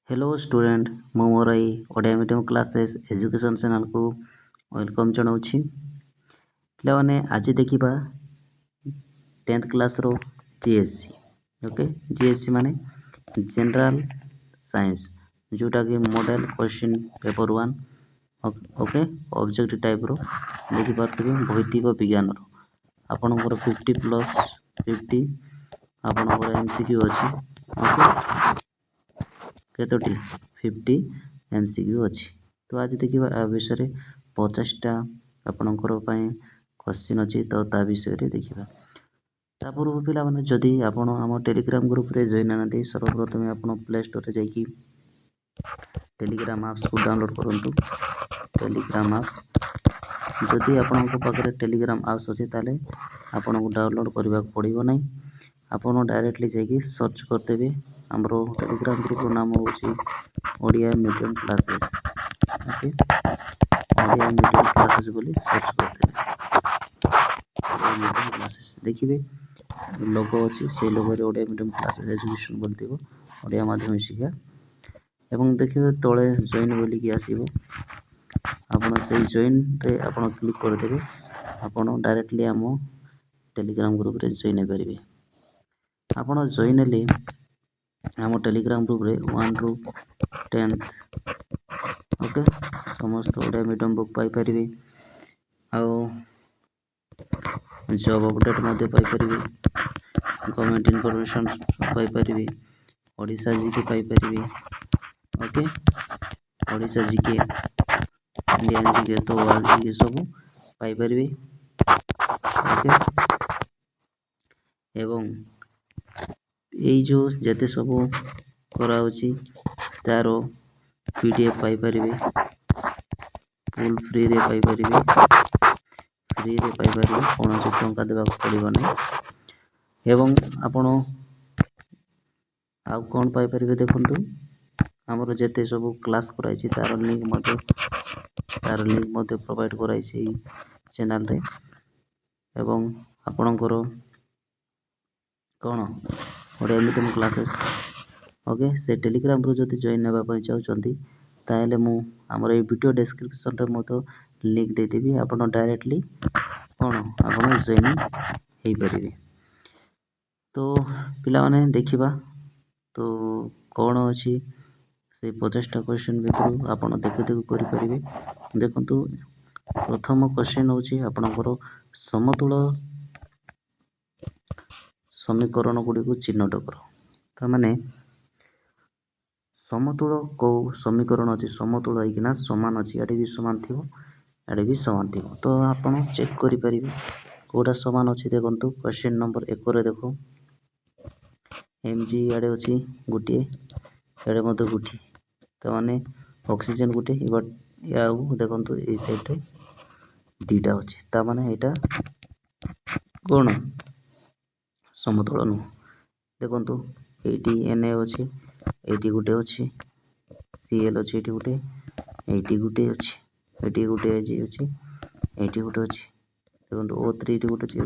Hello student मु मोर एई Odia medium classes education channel को वेलकम जनाऊँगी। पिलाने आज देखा 10th क्लास रो जीएससी। ओके, जीएससी माने जनरल साइंस जोटा कि model question paper 1 okay objective type रो देखि पारथिबे भौतिक विज्ञान रो आपनकर 50+50 आपनकर एमसीक्यू अछि। ओके केतोटी 50 एमसीक्यू अछि। तो आज देखिबा आ विषय 50टा आपनकर पय क्वेश्चन अछि तो ता विषय रे देखिबा। ता पूर्व पिला माने जदि आपण हम टेलीग्राम ग्रुप रे जॉइन आनंदी सर्वप्रथमे आपण प्ले स्टोर रे जाई कि टेलीग्राम ऐप्स को डाउनलोड करंतु। टेलीग्राम ऐप्स जदि आपनक पाखरे टेलीग्राम ऐप्स अछि ताले आपनको डाउनलोड करबा पड़िबो नै। आपण डायरेक्टली जाई कि सर्च करदेबे हमरो टेलीग्राम ग्रुप रो नाम होची Odia medium classes. Okay Odia medium classes बोली सर्च करदेबे। ओडिया मीडियम क्लासेस देखिबे लोगो अछि से लोगो रे ओडिया मीडियम क्लासेस एजुकेशन बोलथिबो ओडिया माध्यमिक शिक्षा एवं देखिबे तळे जॉइन बोली कि आसीबो। आपण से जॉइन रे आपण क्लिक करदेबे आपण डायरेक्टली हम टेलीग्राम ग्रुप रे जॉइन हे परिबे। आपण जॉइन हेले हम टेलीग्राम ग्रुप रे 1 ରୁ 10th ओके समस्त ओडिया मीडियम बुक पाई परिबे आउ जॉब अपडेट मध्ये पाई परिबे गवर्नमेंट इन्फॉर्मेशन पाई परिबे ओडिशा जीके पाई परिबे। Okay Odisha GK Indian GK तो वर्ल्ड जीके सब पाई परिबे। ओके एवं एई जो जते सब करा होची तारो पीडीएफ पाई परिबे फुल फ्री रे पाई परिबे कोनोसी टंका देबा पड़िबो नै। एवं आपण आउ कोन पाई परिबे देखंतु हमर जते सब क्लास कराइछि तार लिंक मध्ये प्रोवाइड कराइछि चैनल रे एवं आपणकर कोन ओडिया मीडियम क्लासेस ओके से टेलीग्राम रो जति जॉइन हेबा पय चाहउचंती ताहेले मु हमर ए वीडियो डिस्क्रिप्शन रे मतो लिंक दे देबी आपण डायरेक्टली कोन आपण जॉइन हेई परिबे। तो पिला माने देखिबा तो कोन अछि से 50टा क्वेश्चन भितरु आपण देखु देखु करि परिबे। देखंतु प्रथम क्वेश्चन होची आपणकर समतुल समीकरण गुडी को चिन्हट करो। ता माने समतुल को समीकरण अछि समतुल होइकिना समान अछि एडे भी समान थिबो एडे भी समान थिबो तो आपण चेक करि परिबे कोडा समान अछि। देखंतु क्वेश्चन नंबर 1 रे देखो एमजी एडे अछि गुटी एडे मते गुटी त माने ऑक्सीजन गुटी बट याउ देखंतु ए साइड रे दीटा अछि ता माने एटा कोन समतुल नु। देखंतु एटी Na अछि एटी गुटे अछि Cl अछि एटी गुटे एटी गुटे अछि एटी गुटे अछि एटी गुटे अछि देखंतु O3 एटी गुटे अछि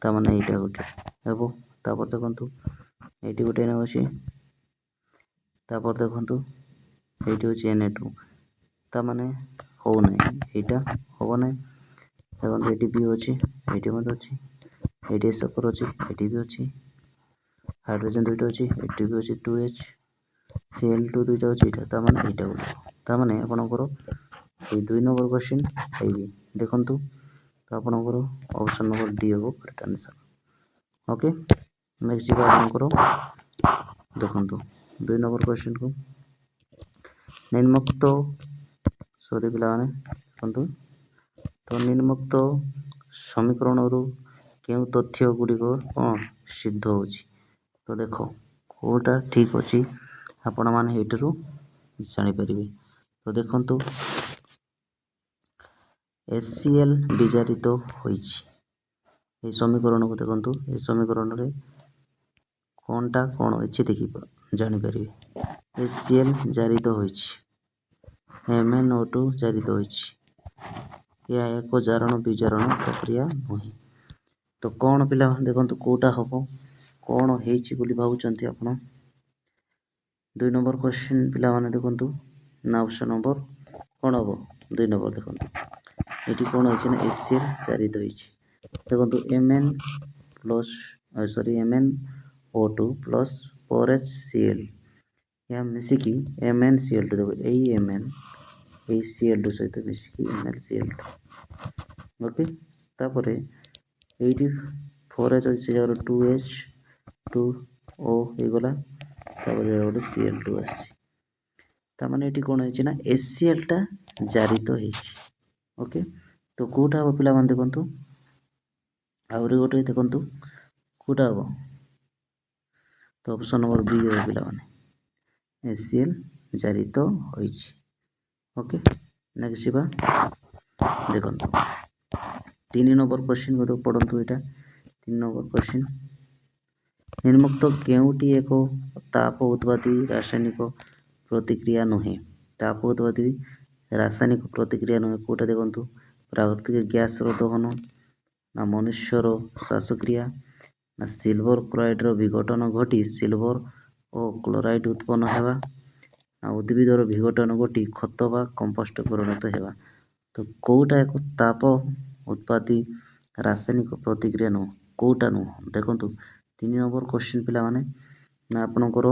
ता माने एटा गुटे हेबो। तापर देखंतु एटी गुटे न अछि तापर देखंतु एटी अछि Na2 ता माने हो नै एटा हो नै। देखंतु एटी भी अछि एटी मते अछि एटी सल्फर अछि एटी भी अछि हाइड्रोजन दुइटा अछि एटी भी अछि 2H Cl2 दुइटा अछि ता माने एटा गुटे ता माने आपनकर ए 2 नंबर क्वेश्चन आइबे। देखंतु तो आपनकर ऑप्शन नंबर डी हो करेक्ट आंसर। ओके नेक्स्ट जीवा आपनकर देखंतु 2 नंबर क्वेश्चन को निम्नलिखित सॉरी पिला माने देखंतु तो निम्नलिखित समीकरण रु केउ तथ्य गुडी को सिद्ध होची। तो देखो कोटा ठीक अछि आपण माने हेटरू जानि परिबे। तो देखंतु HCl विजारित होईछि ए समीकरण को देखंतु ए समीकरण रे कोनटा कोन अछि देखि जानि परिबे। HCl जारित होईछि MnO2 जारित होईछि या एको जारण विजारण प्रक्रिया होई। तो कोन पिला देखंतु कोटा हबो कोन हेछि बोली भाबुचंती आपण 2 नंबर क्वेश्चन पिलामाने देखंतु ना ऑप्शन नंबर कोन हबो 2 नंबर देखंतु एटी कोन होछि ना HCl जारी होइछि देखंतु MnO2 प्लस 4HCl या मिसिकी MnCl2 देखो एई Mn एई Cl2 सहित मिसिकी MnCl2 ओके तापरे एटी 4H अछि जर 2H 2O हे गला तापरे गोटे Cl2 आछि ता माने एटी कोन होछि ना HCl टा जारी तो हेछि ओके तो कोटा हो पिला मान देखंतु आउरी गोटे देखंतु कोटा हो तो ऑप्शन नंबर बी हो पिला माने HCl जारी तो होइछि ओके नेक्स्ट बा देखंतु 3 नंबर क्वेश्चन को तो पढंतु एटा 3 नंबर क्वेश्चन निम्नोक्त केउटी एको ताप उत्पादी रासायनिक प्रतिक्रिया नुहे ताप उत्पादी रासायनिक प्रतिक्रिया नुहे कोटा देखंतु प्राकृतिक गैस रो दहन ना मनुष्यर श्वासक्रिया ना सिल्वर क्लोराइड रो विघटन घटी सिल्वर और क्लोराइड उत्पन्न हेबा ना उद्भिदर विघटन घटी खत बा कंपोस्ट परिणत हेबा तो कोटा एको ताप उत्पादी रासायनिक प्रतिक्रिया नु कोटा नु देखंतु 3 नंबर क्वेश्चन पिला माने ना आपनकर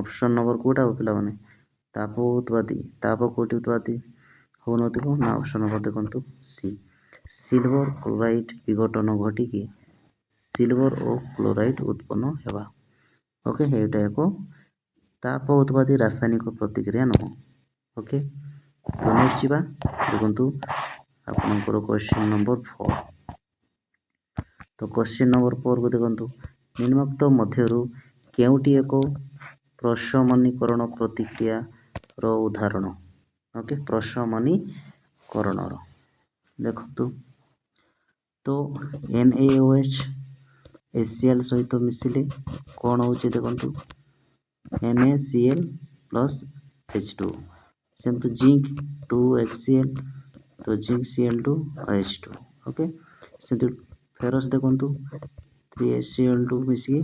ऑप्शन नंबर कोटा हो पिला माने ताप उत्पादी ताप कोटी उत्पादी हो नथिबो ना ऑप्शन नंबर देखंतु सी सिल्वर क्लोराइड विघटन घटी की सिल्वर और क्लोराइड उत्पन्न हेबा ओके हेटा एको ताप उत्पादी रासायनिक प्रतिक्रिया नु ओके तो नेक्स्ट बा देखंतु आपनकर क्वेश्चन नंबर 4 तो क्वेश्चन नंबर 4 को देखंतु निम्नोक्त मध्यरु केउटी एको प्रशमनीकरण प्रतिक्रिया रो उदाहरण ओके प्रशमनीकरण रो देखंतु तो NaOH HCl सहित मिसिले कोन होछि देखंतु NaCl plus H2 same to zinc 2HCl तो zinc Cl2 H2 okay same ferrous देखंतु 3HCl2 मिसी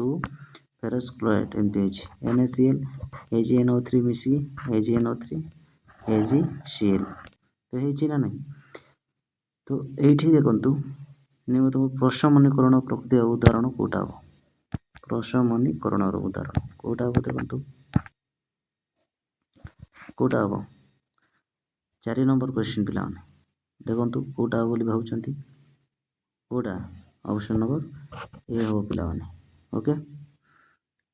2 फेरस क्लोराइड एमती अछि NaCl AgNO3 मिसी AgNO3 AgCl तो हेछि ना नहीं तो एठी देखंतु नियमित प्रशमनीकरण प्रक्रिया उदाहरण कोटा हो प्रशमनीकरण रो उदाहरण कोटा हो देखंतु कोटा हो 4 नंबर क्वेश्चन पिला माने देखंतु कोटा हो बोली भाउचंती कोटा ऑप्शन नंबर ए हो पिला माने ओके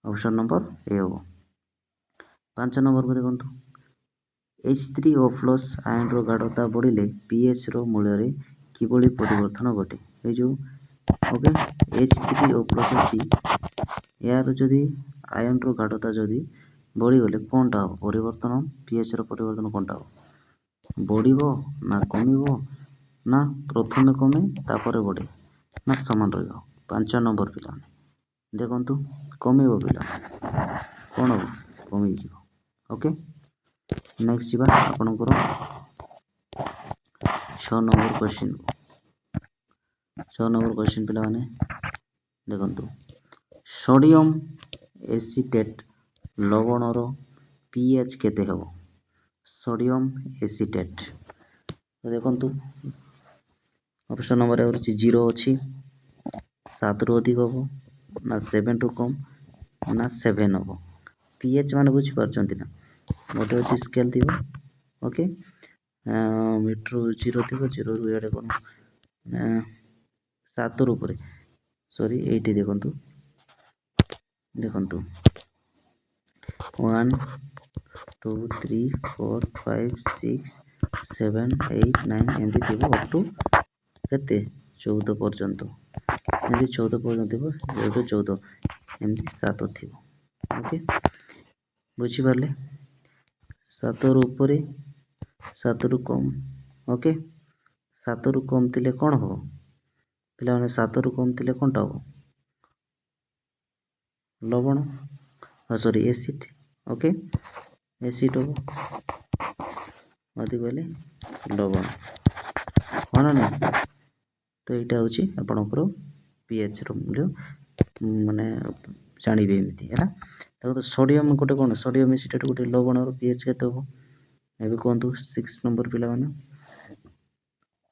ऑप्शन नंबर ए हो 5 नंबर को देखंतु H3O+ आयन रो गाढ़ता बढ़िले pH रो मूल्य रे किबोली परिवर्तन घटे ए जो ओके H3O+ अछि यार जदी आयन रो गाढ़ता जदी बढ़ी गले कोनटा हो परिवर्तन pH रो परिवर्तन कोनटा हो बढ़िबो ना कमिबो ना प्रथमे कमे तापरे बढ़े ना समान रहइबो 5 नंबर पिला देखंतु कमिबो पिला कोन हो कमि जिवो ओके नेक्स्ट बा आपनकर 6 नंबर क्वेश्चन 6 नंबर क्वेश्चन पिला माने देखंतु सोडियम एसीटेट लवण रो pH केते हबो सोडियम एसीटेट तो देखंतु ऑप्शन नंबर ए 0 अछि 7 रु अधिक हबो ना 7 रु कम ना 7 हबो pH माने बुझि परचंती ना मोटे अछि स्केल दिबो ओके मीटर 0 दिबो 0 रु एडे कोन 7 रु ऊपर सॉरी 80 देखंतु देखंतु 1 2 3 4 5 6 7 8 9 एंती दिबो अप टू केते 14 पर्यंत एंती 14 पर्यंत दिबो 0 14 एंती 7 थिबो ओके बुझी परले 7 रु ऊपर 7 रु कम ओके 7 रु कम थिले कोन हो पिला माने 7 रु कम थिले कोनटा हो लवण सॉरी एसिड ओके एसिड हो अधिक बेले लवण हाँ ना तो यहाँ हूँ आपणकर pH रो मूल्य माने जानिबे एमती है ଦେଖନ୍ତୁ ସୋଡ଼ିୟମ ଗୋଟେ କ'ଣ ସୋଡ଼ିୟମ ଏସିଟେଟ୍ ଗୋଟେ ଲବଣର pH କେତେ ହେବ ଏବେ କୁହନ୍ତୁ 6 ନମ୍ବର ପିଲାମାନେ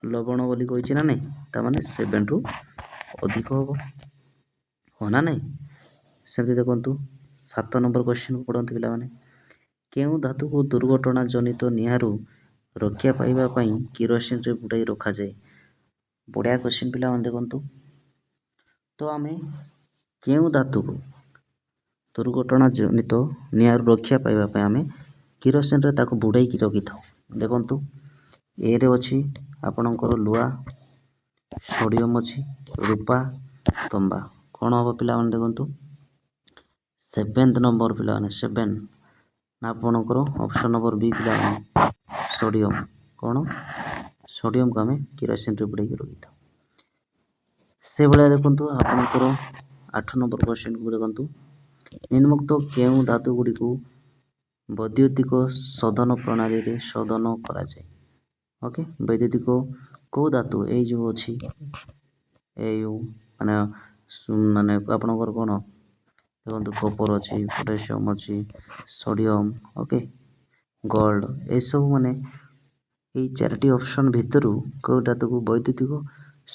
ଲବଣ ବୋଲି କହିଛି ନା ନାହିଁ ତାମାନେ 7ରୁ ଅଧିକ ହେବ ହଁ ନା ନାହିଁ ସେମିତି ଦେଖନ୍ତୁ 7 ନମ୍ବର କ୍ୱେଶ୍ଚିନ୍ ପଢ଼ନ୍ତୁ ପିଲାମାନେ କେଉଁ ଧାତୁକୁ ଦୁର୍ଘଟଣା ଜନିତ ନିଆଁରୁ ରକ୍ଷା ପାଇବା ପାଇଁ କିରୋସିନରେ ବୁଡ଼ାଇ ରଖାଯାଏ ବଢ଼ିଆ କ୍ୱେଶ୍ଚିନ୍ ପିଲାମାନେ ଦେଖନ୍ତୁ ତ ଆମେ କେଉଁ ଧାତୁକୁ ଦୁର୍ଘଟଣା ଜନିତ ନିଆଁରୁ ରକ୍ଷା ପାଇବା ପାଇଁ ଆମେ କିରୋସିନରେ ତାକୁ ବୁଡ଼ାଇକି ରଖିଥାଉ ଦେଖନ୍ତୁ ଏରେ ଅଛି ଆପଣଙ୍କର ଲୁହା ସୋଡ଼ିୟମ ଅଛି ରୂପା ତମ୍ବା କ'ଣ ହେବ ପିଲାମାନେ ଦେଖନ୍ତୁ 7th ନମ୍ବର ପିଲାମାନେ 7 ନା ଆପଣଙ୍କର ଅପସନ୍ ନମ୍ବର ବି ପିଲାମାନେ ସୋଡ଼ିୟମ କ'ଣ ସୋଡ଼ିୟମକୁ ଆମେ କିରୋସିନରେ ବୁଡ଼ାଇକି ରଖିଥାଉ ସେଭଳିଆ ଦେଖନ୍ତୁ ଆପଣଙ୍କର 8 ନମ୍ବର କ୍ୱେଶ୍ଚିନ୍କୁ ଦେଖନ୍ତୁ ନିମ୍ନୋକ୍ତ କେଉଁ ଧାତୁ ଗୁଡ଼ିକୁ ବୈଦ୍ୟୁତିକ ଶୋଧନ ପ୍ରଣାଳୀରେ ଶୋଧନ କରାଯାଏ ଓକେ ବୈଦ୍ୟୁତିକ କେଉଁ ଧାତୁ ଏଇ ଯେଉଁ ଅଛି ଏଇ ମାନେ ଆପଣଙ୍କର କ'ଣ ଦେଖନ୍ତୁ କପର ଅଛି ପୋଟାସିୟମ୍ ଅଛି ସୋଡ଼ିୟମ ଓକେ ଗୋଲ୍ଡ ଏସବୁ ମାନେ ଏଇ 4ଟି ଅପସନ୍ ଭିତରୁ କେଉଁ ଧାତୁକୁ ବୈଦ୍ୟୁତିକ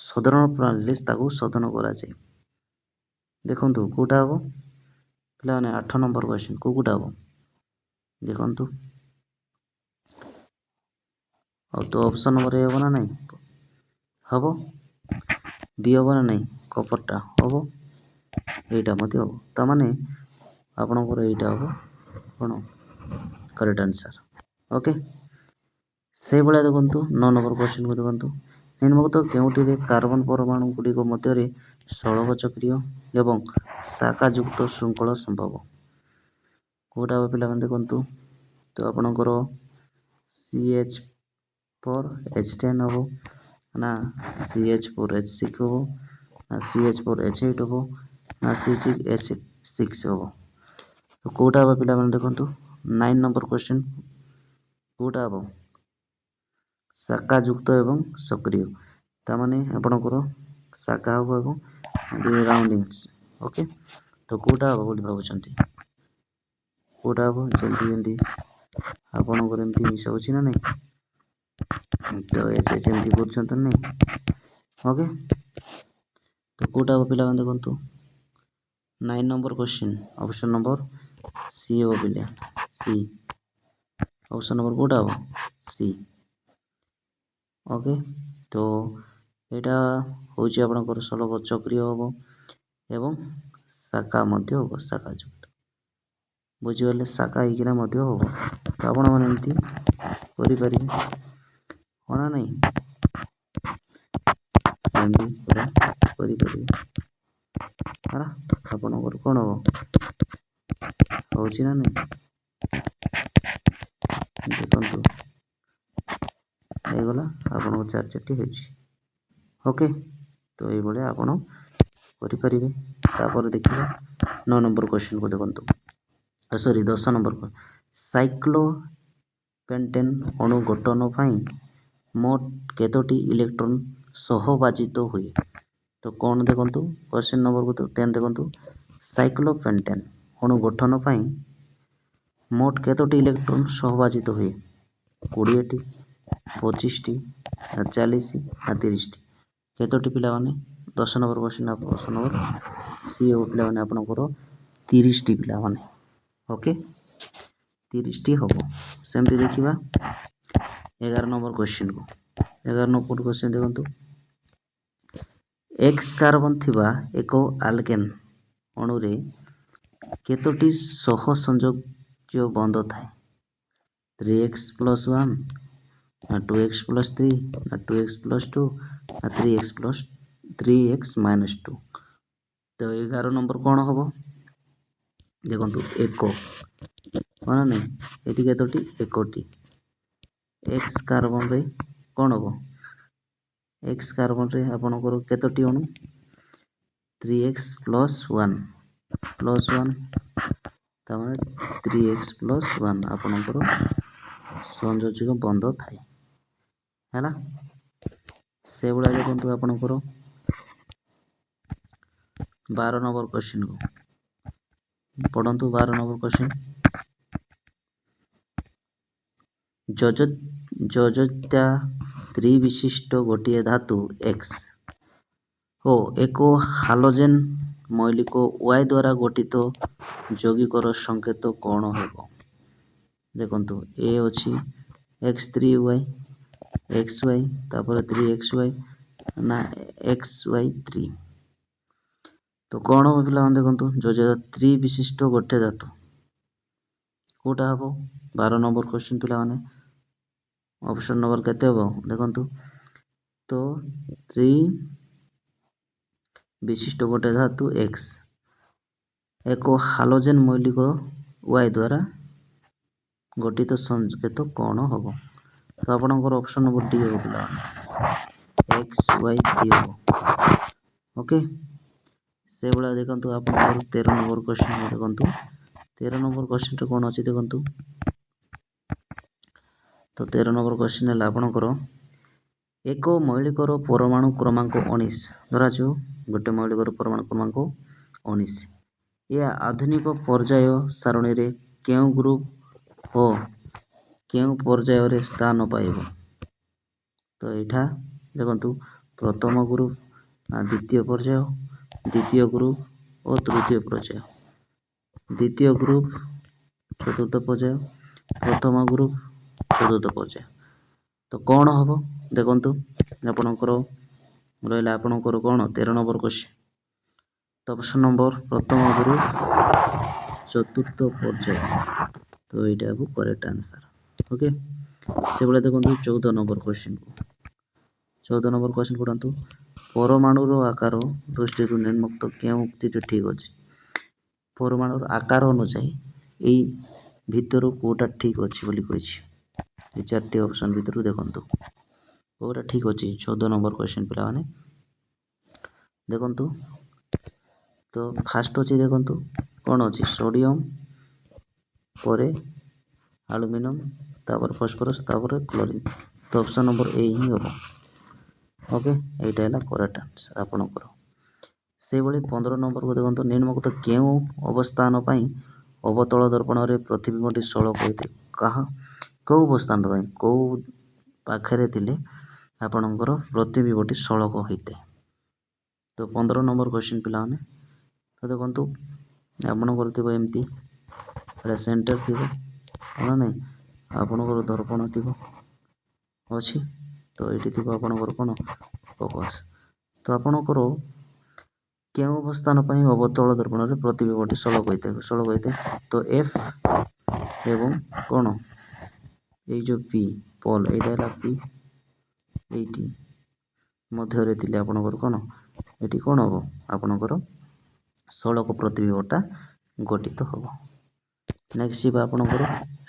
ଶୋଧନ ପ୍ରଣାଳୀରେ ତାକୁ ଶୋଧନ କରାଯାଏ ଦେଖନ୍ତୁ କେଉଁଟା ହେବ ପିଲାମାନେ 8 ନମ୍ବର କ୍ୱେଶ୍ଚିନ୍ କେଉଁଟା ହେବ ଦେଖନ୍ତୁ ଆଉ ତ ଅପସନ୍ ନମ୍ବର ଏ ହେବ ନା ନାହିଁ ହେବ ବି ହେବ ନା ନାହିଁ କପରଟା ହେବ ଏଇଟା ମଧ୍ୟ ହେବ ତାମାନେ ଆପଣଙ୍କର ଏଇଟା ହେବ କ'ଣ କରେକ୍ଟ ଆନ୍ସର୍ ଓକେ ସେଇଭଳିଆ ଦେଖନ୍ତୁ 9 ନମ୍ବର କ୍ୱେଶ୍ଚିନ୍କୁ ଦେଖନ୍ତୁ ନିମ୍ନୋକ୍ତ କେଉଁଟିରେ କାର୍ବନ ପରମାଣୁ ଗୁଡ଼ିକ ମଧ୍ୟରେ ଷୋଳକ ଚକ୍ରୀୟ ଏବଂ ଶାଖାଯୁକ୍ତ ଶୃଙ୍ଖଳ ସମ୍ଭବ କେଉଁଟା ହେବ ପିଲାମାନେ ଦେଖନ୍ତୁ ତ ଆପଣଙ୍କର CH4H10 ହେବ ନା CH4H6 ହେବ ନା CH4H8 ହେବ ନା C6H6 ହେବ ତ କେଉଁଟା ହେବ ପିଲାମାନେ ଦେଖନ୍ତୁ 9 ନମ୍ବର କ୍ୱେଶ୍ଚିନ୍ କେଉଁଟା ହେବ ଶାଖାଯୁକ୍ତ ଏବଂ ସକ୍ରିୟ ତାମାନେ ଆପଣଙ୍କର ଶାଖା ହେବ ଏବଂ ରାଉଣ୍ଡିଙ୍ଗସ୍ ଓକେ ତ କେଉଁଟା ହେବ ବୋଲି ଭାବୁଛନ୍ତି କେଉଁଟା ହେବ ଯେମିତି ଆପଣଙ୍କର ଏମିତି ମିଶାଉଛି ନା ନାହିଁ ତ ଏମିତି କରୁଛନ୍ତି ନା ନାହିଁ ଓକେ ତ କେଉଁଟା ହେବ ପିଲାମାନେ ଦେଖନ୍ତୁ 9 number question option number C ହେବ ପିଲା ସି ଅପସନ୍ ନମ୍ବର କେଉଁଟା ହେବ ସି ଓକେ ତ ଏଇଟା ହେଉଛି ଆପଣଙ୍କର ଷୋଳକ ଚକ୍ରୀୟ ହେବ ଏବଂ ଶାଖା ମଧ୍ୟ ହେବ ଶାଖାଯୁକ୍ତ ବୁଝିଗଲେ ଶାଖା ହେଇକିନା ମଧ୍ୟ ହେବ ତ ଆପଣମାନେ ଏମିତି କରିପାରିବେ ହଁ ନା ନାହିଁ ଏମିତି ପୁରା କରିପାରିବେ ହେଲା ଆପଣଙ୍କର କ'ଣ ହେବ ହେଉଛି ନା ନାହିଁ ଦେଖନ୍ତୁ ହେଇଗଲା ଆପଣଙ୍କ 4ଟି ହେଉଛି ଓକେ ତ ଏଇଭଳିଆ ଆପଣ କରିପାରିବେ ତାପରେ ଦେଖିବା 9 ନମ୍ବର କ୍ୱେଶ୍ଚିନ୍କୁ ଦେଖନ୍ତୁ ସରି 10 ନମ୍ବର ସାଇକ୍ଲୋପେଣ୍ଟେନ୍ ଅଣୁ ଗଠନ ପାଇଁ ମୋଟ କେତୋଟି ଇଲେକ୍ଟ୍ରନ୍ ସହଭାଜିତ ହୁଏ ତ କ'ଣ ଦେଖନ୍ତୁ କ୍ୱେଶ୍ଚିନ୍ ନମ୍ବର 10 ଦେଖନ୍ତୁ ସାଇକ୍ଲୋପେଣ୍ଟେନ୍ ଅଣୁ ଗଠନ ପାଇଁ ମୋଟ କେତୋଟି ଇଲେକ୍ଟ୍ରନ୍ ସହଭାଜିତ ହୁଏ 20ଟି 25ଟି ନା 40 ନା 30ଟି କେତୋଟି ପିଲାମାନେ 10 number question option number C ହେବ ପିଲାମାନେ ଆପଣଙ୍କର 30ଟି ପିଲାମାନେ ଓକେ 30ଟି ହେବ ସେମିତି ଦେଖିବା 11 ନମ୍ବର କ୍ୱେଶ୍ଚିନ୍କୁ 11 ନମ୍ବର କ୍ୱେଶ୍ଚିନ୍ ଦେଖନ୍ତୁ X କାର୍ବନ ଥିବା ଏକ ଆଲକେନ୍ ଅଣୁରେ କେତୋଟି ସହସଂଯୋଗ୍ୟ ବନ୍ଧ ଥାଏ 3x + 1 ନା 2x + 3 ନା 2x + 2 ନା 3x - 2 ତ 11 ନମ୍ବର କ'ଣ ହେବ ଦେଖନ୍ତୁ 1 ହଁ ନା ନାହିଁ ଏଠି କେତୋଟି 1ଟି X କାର୍ବନରେ କ'ଣ ହେବ X କାର୍ବନରେ ଆପଣଙ୍କର କେତୋଟି ଅଣୁ 3x + 1 ତାମାନେ 3x + 1 ଆପଣଙ୍କର ସଂଯୋଜକ ବନ୍ଧ ଥାଏ ହେଲା ସେଇଭଳିଆ ଦେଖନ୍ତୁ ଆପଣଙ୍କର 12 ନମ୍ବର କ୍ୱେଶ୍ଚିନ୍କୁ ପଢ଼ନ୍ତୁ 12 ନମ୍ବର କ୍ୱେଶ୍ଚିନ୍। ଯୋଜତ୍ୟା ତ୍ରିବିଶିଷ୍ଟ ଗୋଟିଏ ଧାତୁ X ଓ ଏକ ହାଲୋଜେନ୍ ମୌଳିକ Y ଦ୍ୱାରା ଗଠିତ ଯୌଗିକର ସଂକେତ କ'ଣ ହେବ? ଦେଖନ୍ତୁ ଏ ଅଛି x3y xy ତାପରେ 3xy ନା xy3। ତ କ'ଣ ହେବ ପିଲାମାନେ ଦେଖନ୍ତୁ ଯୋଜକ ତ୍ରିବିଶିଷ୍ଟ ଗୋଟେ ଧାତୁ କୋଉଟା ହେବ? 12 ନମ୍ବର କ୍ୱେଶ୍ଚିନ୍ ପିଲାମାନେ। ଅପସନ୍ ନମ୍ବର କେତେ ହେବ ଦେଖନ୍ତୁ। ତ ତ୍ରିବିଶିଷ୍ଟ ଗୋଟେ ଧାତୁ X ଏକ ହାଲୋଜେନ୍ ମୌଳିକ Y ଦ୍ୱାରା ଗଠିତ ସଂକେତ କ'ଣ ହେବ? ତ ଆପଣଙ୍କର ଅପସନ୍ ନମ୍ବର ଡି ହେବ ପିଲାମାନେ, xy3 ହେବ। ଓକେ, ସେଇଭଳିଆ ଦେଖନ୍ତୁ ଆପଣଙ୍କର 13 ନମ୍ବର କ୍ୱେଶ୍ଚିନ୍ ଦେଖନ୍ତୁ। 13 ନମ୍ବର କ୍ୱେଶ୍ଚିନ୍ରେ କ'ଣ ଅଛି ଦେଖନ୍ତୁ। ତ 13 ନମ୍ବର କ୍ୱେଶ୍ଚିନ୍ ହେଲା ଆପଣଙ୍କର ଏକ ମୌଳିକର ପରମାଣୁ କ୍ରମାଙ୍କ 19। ଧରାଯାଉ ଗୋଟେ ମୌଳିକର ପରମାଣୁ କ୍ରମାଙ୍କ 19। ଏହା ଆଧୁନିକ ପର୍ଯ୍ୟାୟ ସାରଣୀରେ କେଉଁ ଗ୍ରୁପ ଓ କେଉଁ ପର୍ଯ୍ୟାୟରେ ସ୍ଥାନ ପାଇବ? ତ ଏଇଟା ଦେଖନ୍ତୁ ପ୍ରଥମ ଗ୍ରୁପ ନା ଦ୍ୱିତୀୟ ପର୍ଯ୍ୟାୟ, ଦ୍ୱିତୀୟ ଗ୍ରୁପ ଓ ତୃତୀୟ ପର୍ଯ୍ୟାୟ। ଦ୍ୱିତୀୟ ଗ୍ରୁପ ଚତୁର୍ଥ ପର୍ଯ୍ୟାୟ, ପ୍ରଥମ ଗ୍ରୁପ ଚତୁର୍ଥ ପର୍ଯ୍ୟାୟ। ତ କ'ଣ ହେବ ଦେଖନ୍ତୁ ଆପଣଙ୍କର ରହିଲା ଆପଣଙ୍କର କ'ଣ 13 ନମ୍ବର କ୍ୱେଶ୍ଚିନ୍। ତ ଅପସନ୍ ନମ୍ବର ପ୍ରଥମ ଗ୍ରୁପ ଚତୁର୍ଥ ପର୍ଯ୍ୟାୟ। ତ ଏଇଟା ହେବ କରେକ୍ଟ ଆନ୍ସର। ଓକେ, ସେଭଳିଆ ଦେଖନ୍ତୁ 14 ନମ୍ବର କ୍ୱେଶ୍ଚିନ୍କୁ। 14 ନମ୍ବର କ୍ୱେଶ୍ଚିନ୍ ପଢ଼ନ୍ତୁ। ପରମାଣୁର ଆକାର ଦୃଷ୍ଟିରୁ ନିମ୍ନୋକ୍ତ କେଉଁ ଉକ୍ତିଟି ଠିକ୍ ଅଛି? ପରମାଣୁର ଆକାର ଅନୁଯାୟୀ ଏଇ ଭିତରୁ କେଉଁଟା ଠିକ୍ ଅଛି ବୋଲି କହିଛି। এই ଚାରିଟି ଅପସନ୍ ଭିତରୁ ଦେଖନ୍ତୁ କେଉଁଟା ଠିକ୍ ଅଛି। 14 ନମ୍ବର କ୍ୱେଶ୍ଚିନ୍ ପିଲାମାନେ ଦେଖନ୍ତୁ। ତ ଫାଷ୍ଟ ଅଛି ଦେଖନ୍ତୁ କ'ଣ ଅଛି ସୋଡ଼ିୟମ, ପରେ ଆଲୁମିନିୟମ, ତାପରେ ଫସ୍ଫରସ୍, ତାପରେ କ୍ଲୋରିନ୍। ତ ଅପସନ୍ ନମ୍ବର ଏ ହିଁ ହେବ। ଓକେ, ଏଇଟା ହେଲା କରେକ୍ଟ ଆନ୍ସର ଆପଣଙ୍କର। ସେଇଭଳି 15 ନମ୍ବରକୁ ଦେଖନ୍ତୁ ନିମ୍ନୋକ୍ତ କେଉଁ ଅବସ୍ଥାନ ପାଇଁ ଅବତଳ ଦର୍ପଣରେ ପ୍ରତିବିମ୍ବଟି ସଳଖ ହୋଇଥାଏ? କେଉଁ ଅବସ୍ଥାନ ପାଇଁ କେଉଁ ପାଖରେ ଥିଲେ ଆପଣଙ୍କର ପ୍ରତିବିମ୍ବଟି ସଳଖ ହୋଇଥାଏ? ତ 15 ନମ୍ବର କ୍ୱେଶ୍ଚିନ୍ ପିଲାମାନେ। ତ ଦେଖନ୍ତୁ ଆପଣଙ୍କର ଥିବ ଏମିତି ଏଇଟା ସେଣ୍ଟର ଥିବ ନା ନାହିଁ, ଆପଣଙ୍କର ଦର୍ପଣ ଥିବ ଅଛି। ତ ଏଇଠି ଥିବ ଆପଣଙ୍କର କ'ଣ ଫୋକସ୍। ତ ଆପଣଙ୍କର କେଉଁ ଅବସ୍ଥାନ ପାଇଁ ଅବତଳ ଦର୍ପଣରେ ପ୍ରତିବିମ୍ବଟି ସଳଖ ହୋଇଥାଏ? ତ ଏଫ୍ ଏବଂ କ'ଣ ଏଇ ଯେଉଁ ପି ପଲ୍, ଏଇଟା ହେଲା ପି, ଏଇଠି ମଧ୍ୟରେ ଥିଲେ ଆପଣଙ୍କର କ'ଣ ଏଠି କ'ଣ ହେବ ଆପଣଙ୍କର ସଳଖ ପ୍ରତିବିମ୍ବଟା ଗଠିତ ହେବ। ନେକ୍ସଟ ଯିବା ଆପଣଙ୍କର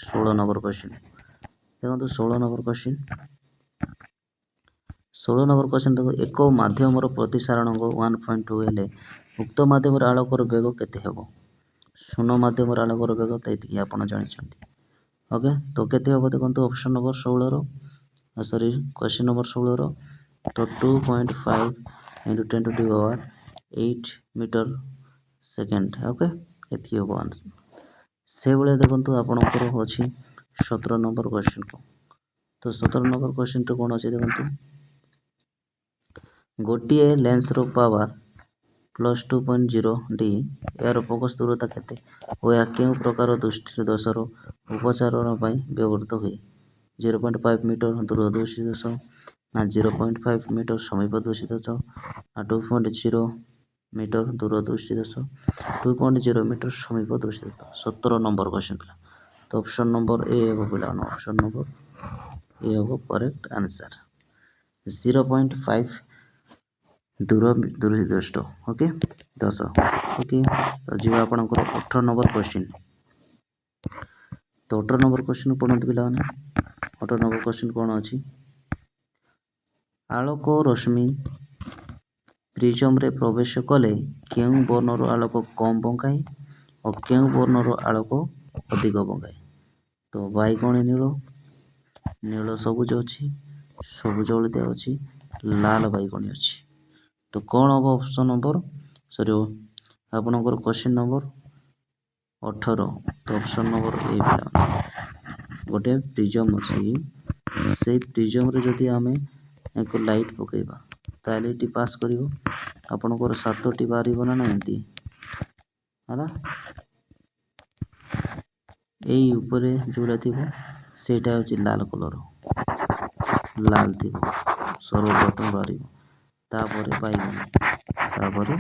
16 ନମ୍ବର କ୍ୱେଶ୍ଚିନ୍ ଦେଖନ୍ତୁ। 16 ନମ୍ବର କ୍ୱେଶ୍ଚିନ୍ 16 ନମ୍ବର କ୍ୱେଶ୍ଚିନ୍ ଦେଖନ୍ତୁ ଏକ ମାଧ୍ୟମର ପ୍ରତିସାରଣଙ୍କ 1.2 ହେଲେ ଉକ୍ତ ମାଧ୍ୟମରେ ଆଲୋକର ବେଗ କେତେ ହେବ? ଶୂନ ମାଧ୍ୟମରେ ଆଲୋକର ବେଗ ତ ଏତିକି ଆପଣ ଜାଣିଛନ୍ତି। ଓକେ, ତ କେତେ ହେବ ଦେଖନ୍ତୁ ଅପସନ୍ ନମ୍ବର 16ର କ୍ୱେଶ୍ଚିନ୍ ନମ୍ବର 16ର ତ 2.5 × 10⁻8 ମିଟର ସେକେଣ୍ଡ। ଓକେ, ଏତିକି ହେବ ଆନ୍ସର। ସେଇଭଳିଆ ଦେଖନ୍ତୁ ଆପଣଙ୍କର ଅଛି 17 ନମ୍ବର କ୍ୱେଶ୍ଚିନ୍କୁ। ତ 17 ନମ୍ବର କ୍ୱେଶ୍ଚିନ୍ରେ କ'ଣ ଅଛି ଦେଖନ୍ତୁ। ଗୋଟିଏ ଲେନ୍ସର ପାୱାର +2.0 ଡି, ଏହାର ଫୋକସ୍ ଦୂରତା କେତେ ଓ ଏହା କେଉଁ ପ୍ରକାର ଦୃଷ୍ଟିଦୋଷର ଉପଚାରଣ ପାଇଁ ବ୍ୟବହୃତ ହୁଏ? 0.5 ମିଟର ଦୂରଦୃଷ୍ଟି ଦୋଷ ନା 0.5 ମିଟର ସମୀପ ଦୃଷ୍ଟି ଦୋଷ ନା 2.0 ମିଟର ଦୂରଦୃଷ୍ଟି ଦୋଷ 2.0 ମିଟର ସମୀପ ଦୃଷ୍ଟି ଦୋଷ। 17 ନମ୍ବର କ୍ୱେଶ୍ଚିନ୍ ପିଲା। ତ ଅପସନ୍ ନମ୍ବର ଏ ହେବ ପିଲାମାନେ, ଅପସନ୍ ନମ୍ବର ଏ ହେବ କରେକ୍ଟ ଆନ୍ସର। 0.5 ଦୂରଦୃଷ୍ଟି ଦୋଷ। ଓକେ, 10। ଓକେ, ତ ଯିବା ଆପଣଙ୍କର 18 ନମ୍ବର କ୍ୱେଶ୍ଚିନ୍। ତ 18 ନମ୍ବର କ୍ୱେଶ୍ଚିନ୍ ପଢ଼ନ୍ତୁ ପିଲାମାନେ। 18 ନମ୍ବର କ୍ୱେଶ୍ଚିନ୍ କ'ଣ ଅଛି? ଆଲୋକ ରଶ୍ମି ପ୍ରିଜମରେ ପ୍ରବେଶ କଲେ କେଉଁ ବର୍ଣ୍ଣର ଆଲୋକ କମ୍ ବଙ୍କାଏ ଓ କେଉଁ ବର୍ଣ୍ଣର ଆଲୋକ ଅଧିକ ବଙ୍କାଏ? ତ ବାଇଗଣୀ ନୀଳ, ନୀଳ ସବୁଜ ଅଛି, ସବୁଜ ହଳଦିଆ ଅଛି, ଲାଲ ବାଇଗଣୀ ଅଛି। ତ କ'ଣ ହେବ ଅପସନ୍ ନମ୍ବର ଆପଣଙ୍କର କ୍ୱେଶ୍ଚିନ୍ ନମ୍ବର 18। ତ ଅପସନ୍ ନମ୍ବର ଏ ପିଲାମାନେ ଗୋଟେ ପ୍ରିଜମ୍ ଅଛି, ସେଇ ପ୍ରିଜମ୍ରେ ଯଦି ଆମେ ଏକ ଲାଇଟ୍ ପକେଇବା ତାହେଲେ ଏଠି ପାସ୍ କରିବ, ଆପଣଙ୍କର 7ଟି ବାହାରିବ ନା ନାହିଁ ଏମିତି ହେଲା। ଏଇ ଉପରେ ଯେଉଁଟା ଥିବ ସେଇଟା ହେଉଛି ଲାଲ କଲର୍, ଲାଲ ଥିବ ସର୍ବପ୍ରଥମ ବାହାରିବ, ତାପରେ ବାଇଗଣୀ, ତାପରେ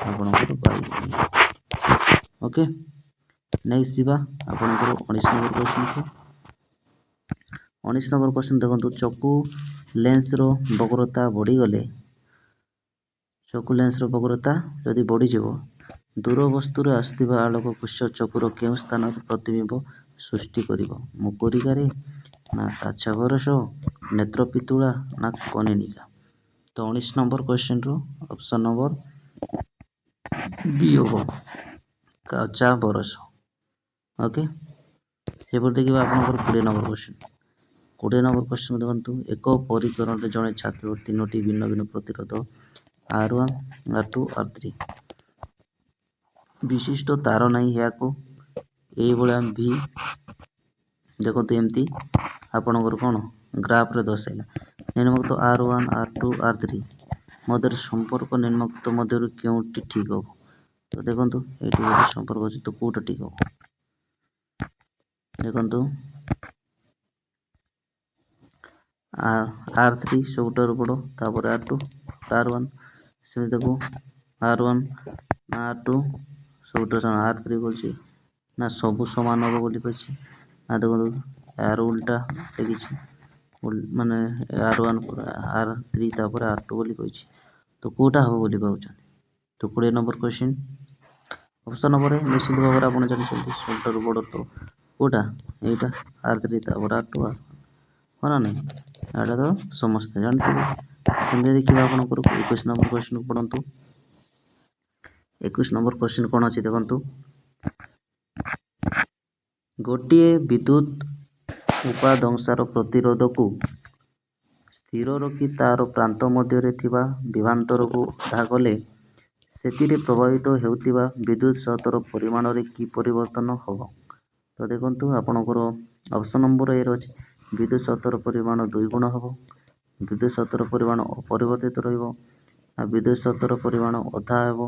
ଆପଣଙ୍କର ବାଇଗଣୀ। ଓକେ, ନେକ୍ସଟ ଯିବା ଆପଣଙ୍କର 19 ନମ୍ବର କ୍ୱେଶ୍ଚନକୁ। 19 ନମ୍ବର କ୍ୱେଶ୍ଚନ ଦେଖନ୍ତୁ, ଚକ୍ଷୁ ଲେନ୍ସର ବକ୍ରତା ବଢ଼ିଗଲେ, ଚକ୍ଷୁ ଲେନ୍ସର ବକ୍ରତା ଯଦି ବଢ଼ିଯିବ, ଦୂର ବସ୍ତୁରେ ଆସୁଥିବା ଆଲୋକ କୋଷ ଚକ୍ଷୁର କେଉଁ ସ୍ଥାନରେ ପ୍ରତିବିମ୍ବ ସୃଷ୍ଟି କରିବ? ମୁକୁରିକାରେ, ନା କାଚ ବରଷ, ନେତ୍ର ପିତୁଳା, ନା କନିନିକା? ତ 19 ନମ୍ବର କ୍ୱେଶ୍ଚନର ଅପସନ୍ ନମ୍ବର ବି ହେବ କାଚା ବରଷ। ଓକେ, ସେପଟେ ଦେଖିବା ଆପଣଙ୍କର 20 ନମ୍ବର କ୍ୱେଶ୍ଚନ। 20 ନମ୍ବର କ୍ୱେଶ୍ଚନ ଦେଖନ୍ତୁ, ଏକ ପରିକରଣରେ ଜଣେ ଛାତ୍ର 3ଟି ଭିନ୍ନ ଭିନ୍ନ ପ୍ରତିରୋଧ R1, R2, R3 ବିଶିଷ୍ଟ ତାର ନାହିଁ, ଏହାକୁ ଏଇଭଳିଆ ଭି ଦେଖନ୍ତୁ ଏମିତି ଆପଣଙ୍କର କ'ଣ ଗ୍ରାଫରେ ଦର୍ଶାଇଲା। ନିମ୍ନୋକ୍ତ R1, R2, R3 ମଧ୍ୟରେ ସମ୍ପର୍କ ନିମ୍ନୋକ୍ତ ମଧ୍ୟରୁ କେଉଁଟି ଠିକ୍ ହେବ? ତ ଦେଖନ୍ତୁ ଏଇଠି ଗୋଟେ ସମ୍ପର୍କ ଅଛି, ତ କେଉଁଟା ଠିକ୍ ହେବ? ଦେଖନ୍ତୁ R3 ସବୁଠାରୁ ବଡ଼, ତାପରେ R2, R1, ସେମିତି ଦେଖୁ R1 ନା R2 ସବୁଠାରୁ ସାନ, R3 କହିଛି ନା ସବୁ ସମାନ ହେବ ବୋଲି କହିଛି, ନା ଦେଖନ୍ତୁ ଏହାର ଉଲ୍ଟା ଦେଖିଛି, ମାନେ R1 R3 ତାପରେ R2 ବୋଲି କହିଛି, ତ କେଉଁଟା ହେବ ବୋଲି ଭାବୁଛନ୍ତି? ତ 20 ନମ୍ବର କ୍ୱେଶ୍ଚନ ଅପସନ୍ ନମ୍ବର ନିଶ୍ଚିତ ଭାବରେ ଆପଣ ଜାଣିଛନ୍ତି ସବୁଠାରୁ ବଡ଼ ତ କେଉଁଟା? ଏଇଟା R3 ତାପରେ R2 ହଁ ନା ନାହିଁ, ଏଇଟା ତ ସମସ୍ତେ ଜାଣିଥିବେ। ସେମିତି ଦେଖିବା ଆପଣଙ୍କର 21 ନମ୍ବର କ୍ୱେଶ୍ଚନ ପଢ଼ନ୍ତୁ। 21 ନମ୍ବର କ୍ୱେଶ୍ଚନ କ'ଣ ଅଛି ଦେଖନ୍ତୁ, ଗୋଟିଏ ବିଦ୍ୟୁତ୍ ଉପାଦଂଶାର ପ୍ରତିରୋଧକୁ ସ୍ଥିର ରଖି ତାର ପ୍ରାନ୍ତ ମଧ୍ୟରେ ଥିବା ବିଭ୍ରାନ୍ତରକୁ ଅଧା କଲେ ସେଥିରେ ପ୍ରବାହିତ ହେଉଥିବା ବିଦ୍ୟୁତ୍ ସ୍ରୋତର ପରିମାଣରେ କି ପରିବର୍ତ୍ତନ ହେବ? ତ ଦେଖନ୍ତୁ ଆପଣଙ୍କର ଅପସନ୍ ନମ୍ବର ଏ ଅଛି, ବିଦ୍ୟୁତ୍ ସ୍ରୋତର ପରିମାଣ 2 ଗୁଣ ହେବ, ବିଦ୍ୟୁତ୍ ସ୍ରୋତର ପରିମାଣ ଅପରିବର୍ତ୍ତିତ ରହିବ, ଆଉ ବିଦ୍ୟୁତ୍ ସ୍ରୋତର ପରିମାଣ ଅଧା ହେବ,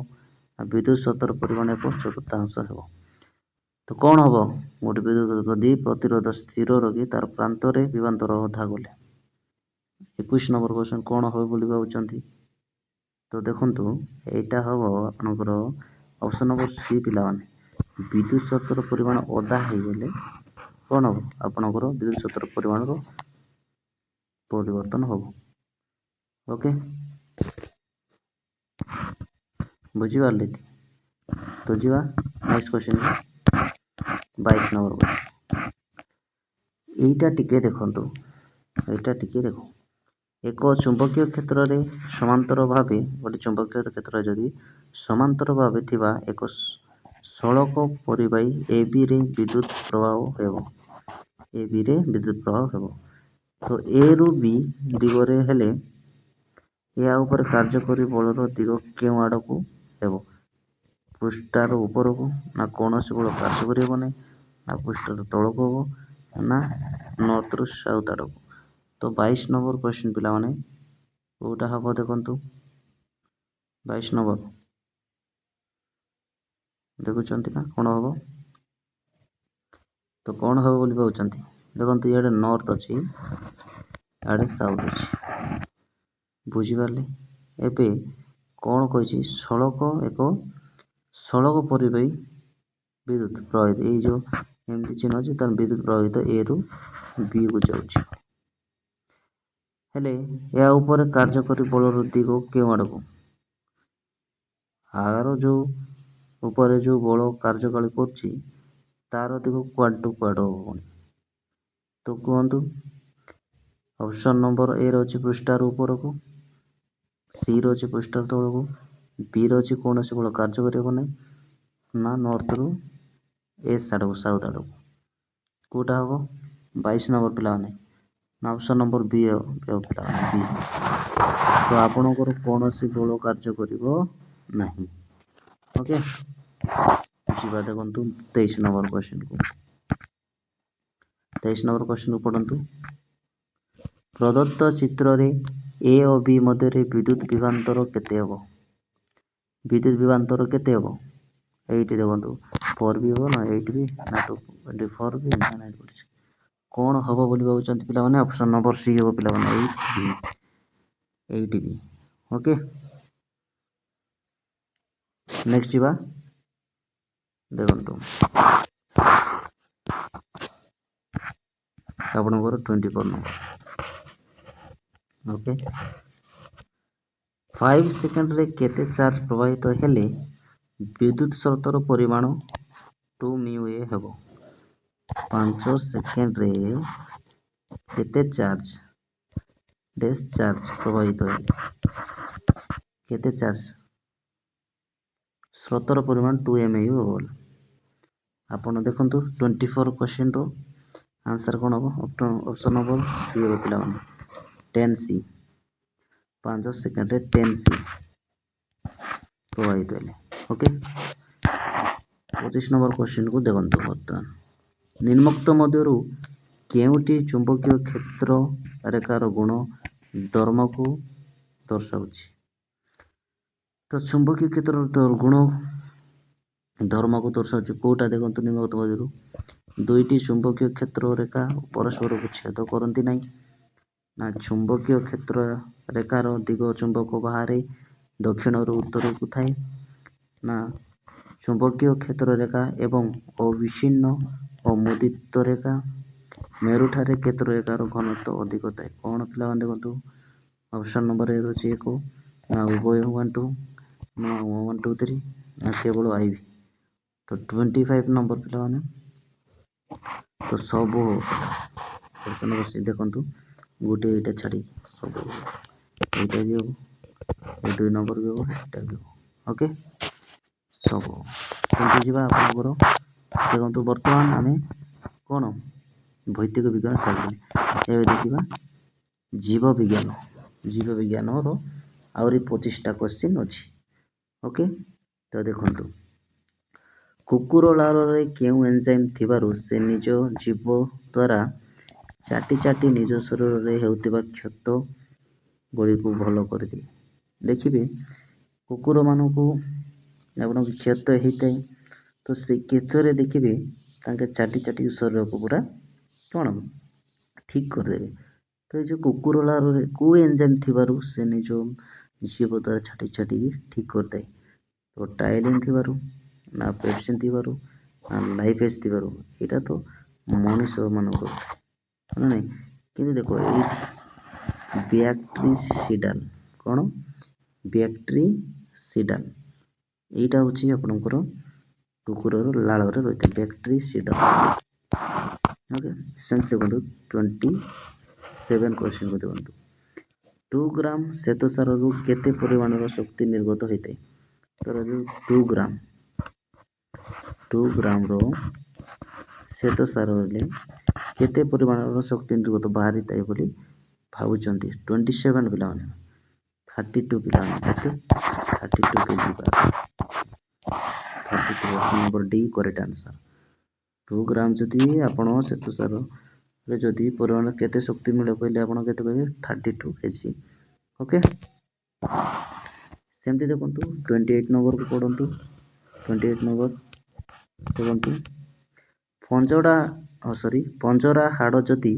ଆଉ ବିଦ୍ୟୁତ୍ ସ୍ରୋତର ପରିମାଣ 1/4 ହେବ। ତ କ'ଣ ହେବ? ଗୋଟେ ବିଦ୍ୟୁତ୍ ଯଦି ପ୍ରତିରୋଧ ସ୍ଥିର ରଖି ତାର ପ୍ରାନ୍ତରେ ବିଭ୍ରାନ୍ତର ଅଧା କଲେ। 21 ନମ୍ବର କ୍ୱେଶ୍ଚନ କ'ଣ ହେବ ବୋଲି ଭାବୁଛନ୍ତି? ତ ଦେଖନ୍ତୁ ଏଇଟା ହେବ ଆପଣଙ୍କର ଅପସନ୍ ନମ୍ବର ସି ପିଲାମାନେ, ବିଦ୍ୟୁତ୍ ସ୍ରୋତର ପରିମାଣ ଅଧା ହେଇଗଲେ କ'ଣ ହେବ? ଆପଣଙ୍କର ବିଦ୍ୟୁତ୍ ସ୍ରୋତର ପରିମାଣର ପରିବର୍ତ୍ତନ ହେବ। ଓକେ, ବୁଝିପାରିଲେ? ତ ଯିବା ନେକ୍ସଟ କ୍ୱେଶ୍ଚନ, 22 ନମ୍ବର କ୍ୱେଶ୍ଚନ। ଏଇଟା ଟିକେ ଦେଖନ୍ତୁ, ଏଇଟା ଟିକେ ଦେଖ, ଏକ ଚୁମ୍ବକୀୟ କ୍ଷେତ୍ରରେ ସମାନ୍ତର ଭାବେ, ଗୋଟେ ଚୁମ୍ବକୀୟ କ୍ଷେତ୍ରରେ ଯଦି ସମାନ୍ତର ଭାବେ ଥିବା ଏକ ସଳକ ପରିବାହୀ ABରେ ବିଦ୍ୟୁତ୍ ପ୍ରବାହ ହେବ, ABରେ ବିଦ୍ୟୁତ୍ ପ୍ରବାହ ହେବ, ତ A ରୁ B ଦିଗରେ ହେଲେ ଏହା ଉପରେ କାର୍ଯ୍ୟକାରୀ ବଳର ଦିଗ କେଉଁ ଆଡ଼କୁ ହେବ? ପୃଷ୍ଠାର ଉପରକୁ, ନା କୌଣସି ବଳ କାର୍ଯ୍ୟ କରିବ ନାହିଁ, ନା ପୃଷ୍ଠାର ତଳକୁ ହେବ, ନା ନର୍ଥରୁ ସାଉଥ ଆଡ଼କୁ? ତ 22 ନମ୍ବର କ୍ୱେଶ୍ଚନ ପିଲାମାନେ କେଉଁଟା ହେବ ଦେଖନ୍ତୁ, 22 ନମ୍ବର ଦେଖୁଛନ୍ତି ନା କ'ଣ ହେବ? ତ କ'ଣ ହେବ ବୋଲି ଭାବୁଛନ୍ତି? ଦେଖନ୍ତୁ ଇଆଡ଼େ ନର୍ଥ ଅଛି, ଇଆଡ଼େ ସାଉଥ ଅଛି, ବୁଝିପାରିଲେ? ଏବେ କ'ଣ କହିଛି? ଏକ ସଳକ ପରିବାହୀ ବିଦ୍ୟୁତ୍ ପ୍ରବାହିତ, ଏଇ ଯେଉଁ ଏମିତି ଚିହ୍ନ ଅଛି, ତାର ବିଦ୍ୟୁତ୍ ପ୍ରବାହିତ A ରୁ B କୁ ଯାଉଛି, ହେଲେ ଏହା ଉପରେ କାର୍ଯ୍ୟକାରୀ ବଳର ଦିଗ କେଉଁ ଆଡ଼କୁ? ଆର ଯେଉଁ ଉପରେ ଯେଉଁ ବଳ କାର୍ଯ୍ୟକାରୀ କରୁଛି ତାର ଦିଗ କୁଆଡ଼ୁ କୁଆଡ଼ୁ ହେବ? ତ କୁହନ୍ତୁ। ଅପସନ୍ ନମ୍ବର ଏ ଅଛି ପୃଷ୍ଠାର ଉପରକୁ, ସି ଅଛି ପୃଷ୍ଠାର ତଳକୁ, ବି ଅଛି କୌଣସି ବଳ କାର୍ଯ୍ୟ କରିବ ନାହିଁ, ନା ନର୍ଥରୁ ଏସ୍ ଆଡ଼କୁ ସାଉଥ ଆଡ଼କୁ? କେଉଁଟା ହେବ 22 ନମ୍ବର ପିଲାମାନେ? ନା ଅପସନ୍ ନମ୍ବର ବି ପିଲାମାନେ, ବି। ତ ଆପଣଙ୍କର କୌଣସି ବଳ କାର୍ଯ୍ୟ କରିବ ନାହିଁ। ଓକେ, ଯିବା ଦେଖନ୍ତୁ 23 ନମ୍ବର କ୍ୱେଶ୍ଚିନ୍କୁ। 23 ନମ୍ବର କ୍ୱେଶ୍ଚିନ୍କୁ ପଢ଼ନ୍ତୁ। ପ୍ରଦତ୍ତ ଚିତ୍ରରେ ଏ ଓ ବି ମଧ୍ୟରେ ବିଦ୍ୟୁତ୍ ବିଭ୍ରାନ୍ତର କେତେ ହେବ? ବିଦ୍ୟୁତ୍ ବିଭ୍ରାନ୍ତର କେତେ ହେବ? ଏଇଠି ଦେଖନ୍ତୁ 4 ବି ହେବ ନା 8 ବି ନା 24 ବି ନା 9 କ'ଣ ହେବ ବୋଲି ଭାବୁଛନ୍ତି ପିଲାମାନେ? ଅପସନ୍ ନମ୍ବର ସି ହେବ ପିଲାମାନେ, 8 ବି। ଓକେ, ନେକ୍ସଟ ଯିବା ଦେଖନ୍ତୁ ଆପଣଙ୍କର 24 ନମ୍ବର। ଓକେ, 5 ସେକେଣ୍ଡରେ କେତେ ଚାର୍ଜ ପ୍ରବାହିତ ହେଲେ ବିଦ୍ୟୁତ୍ ସ୍ରୋତର ପରିମାଣ 2 ମ୍ୟୁ ଏ ହେବ? 5 ସେକେଣ୍ଡରେ କେତେ ଚାର୍ଜ ପ୍ରବାହିତ ହେଲେ କେତେ ଚାର୍ଜ ସ୍ରୋତର ପରିମାଣ 2 MU ହେବ? ଆପଣ ଦେଖନ୍ତୁ 24 କ୍ୱେଶ୍ଚିନ୍ର ଆନ୍ସର୍ କ'ଣ ହେବ? ଅପସନ୍ ନମ୍ବର ସି ହେବ ପିଲାମାନେ, 10C। 5 ସେକେଣ୍ଡରେ 10C ପ୍ରବାହିତ ହେଲେ। ଓକେ, 25 ନମ୍ବର କ୍ୱେଶ୍ଚିନ୍କୁ ଦେଖନ୍ତୁ ବର୍ତ୍ତମାନ। ନିମ୍ନୋକ୍ତ ମଧ୍ୟରୁ କେଉଁଟି ଚୁମ୍ବକୀୟ କ୍ଷେତ୍ର ରେଖାର ଗୁଣ ଧର୍ମକୁ ଦର୍ଶାଉଛି? ତ ଚୁମ୍ବକୀୟ କ୍ଷେତ୍ରର ଗୁଣ ଧର୍ମକୁ ଦର୍ଶାଉଛି କେଉଁଟା ଦେଖନ୍ତୁ ନିମ୍ନୋକ୍ତ ମଧ୍ୟରୁ? ଦୁଇଟି ଚୁମ୍ବକୀୟ କ୍ଷେତ୍ର ରେଖା ପରସ୍ପରକୁ ଛେଦ କରନ୍ତି ନାହିଁ, ନା ଚୁମ୍ବକୀୟ କ୍ଷେତ୍ର ରେଖାର ଦିଗ ଚୁମ୍ବକ ବାହାରେ ଦକ୍ଷିଣରୁ ଉତ୍ତରକୁ ଥାଏ, ନା ଚୁମ୍ବକୀୟ କ୍ଷେତ୍ର ରେଖା ଏବଂ ଅବିଚ୍ଛିନ୍ନ ଅମୁଦିତ ରେଖା ମେରୁଠାରେ କ୍ଷେତ୍ର ରେଖାର ଘନତ୍ୱ ଅଧିକ ଥାଏ। କ'ଣ ପିଲାମାନେ ଦେଖନ୍ତୁ ଅପସନ୍ ନମ୍ବର ଏ ରହୁଛି 1, ନା ଉଭୟ 1 2, ନା 1 2 3, ନା କେବଳ ଆଇଭି। ତ 25 ନମ୍ବର ପିଲାମାନେ ତ ସବୁ ଦେଖନ୍ତୁ ଗୋଟେ ଏଇଟା ଛାଡ଼ିକି ସବୁ ଏଇଟା ବି ହେବ, ଏ 2 ନମ୍ବର ବି ହେବ, ଏଇଟା ବି ହେବ। ଓକେ, ସବୁ ସେମିତି ଯିବା ଆପଣଙ୍କର ଦେଖନ୍ତୁ। ବର୍ତ୍ତମାନ ଆମେ କ'ଣ ଭୌତିକ ବିଜ୍ଞାନ ସାରିଥିଲେ, ଏବେ ଦେଖିବା ଜୀବ ବିଜ୍ଞାନର ଆହୁରି 25ଟା କ୍ୱେଶ୍ଚିନ୍ ଅଛି। ଓକେ, ତ ଦେଖନ୍ତୁ କୁକୁର ଲାଳରେ କେଉଁ ଏନ୍ଜାଇମ୍ ଥିବାରୁ ସେ ନିଜ ଜିଭ ଦ୍ୱାରା ଚାଟି ଚାଟି ନିଜ ଶରୀରରେ ହେଉଥିବା କ୍ଷତ ଗୁଡ଼ିକୁ ଭଲ କରିଦିଏ? ଦେଖିବେ କୁକୁରମାନଙ୍କୁ ଆପଣଙ୍କ କ୍ଷତ ହେଇଥାଏ, ତ ସେ କ୍ଷତରେ ଦେଖିବେ ତାଙ୍କେ ଚାଟି ଚାଟି ଶରୀରକୁ ପୁରା କ'ଣ ଠିକ୍ କରିଦେବେ। ତ ଏ ଯେଉଁ କୁକୁର ଲାଳରେ କେଉଁ ଏନ୍ଜାଇମ୍ ଥିବାରୁ ସେ ନିଜ ଜିଭ ଦ୍ୱାରା ଛାଟି ଛାଟିକି ଠିକ୍ କରିଥାଏ? ତ ଟାଇଲିନ୍ ଥିବାରୁ, ନା ପେପ୍ସିନ୍ ଥିବାରୁ, ନା ଲାଇଫେସ୍ ଥିବାରୁ? ଏଇଟା ତ ମଣିଷମାନଙ୍କର ନା ନାହିଁ, କିନ୍ତୁ ଦେଖ ଏଇଠି ବ୍ୟାକ୍ଟେରିସିଡାଲ୍, କ'ଣ ବ୍ୟାକ୍ଟେରିସିଡାଲ୍, ଏଇଟା ହେଉଛି ଆପଣଙ୍କର କୁକୁରର ଲାଳରେ ରହିଥାଏ ବ୍ୟାକ୍ଟେରିସିଡାଲ୍। ଓକେ, ସେମିତି ଦେଖନ୍ତୁ 27 କ୍ୱେଶ୍ଚିନ୍କୁ ଦେଖନ୍ତୁ। 2 ଗ୍ରାମ ଶ୍ୱେତସାରରୁ କେତେ ପରିମାଣର ଶକ୍ତି ନିର୍ଗତ ହୋଇଥାଏ? ଧର 2 ଗ୍ରାମର ଶ୍ୱେତସାର ହେଲେ କେତେ ପରିମାଣର ଶକ୍ତି ନିର୍ଗତ ବାହାରିଥାଏ ବୋଲି ଭାବୁଛନ୍ତି? 27 ପିଲାମାନେ, 32 ପିଲାମାନେ, କେତେ 32 kg ବାହାରେ। 32 option number D correct answer. 2 ଗ୍ରାମ ଯଦି ଆପଣ ଶ୍ୱେତସାରରେ ଯଦି ପରିମାଣ କେତେ ଶକ୍ତି ମିଳିବ କହିଲେ ଆପଣ କେତେ କହିବେ? 32 kg। ଓକେ, ସେମିତି ଦେଖନ୍ତୁ 28 ନମ୍ବରକୁ ପଢ଼ନ୍ତୁ। 28 ନମ୍ବର ଦେଖନ୍ତୁ ପଞ୍ଜରା ହାଡ଼ ଯଦି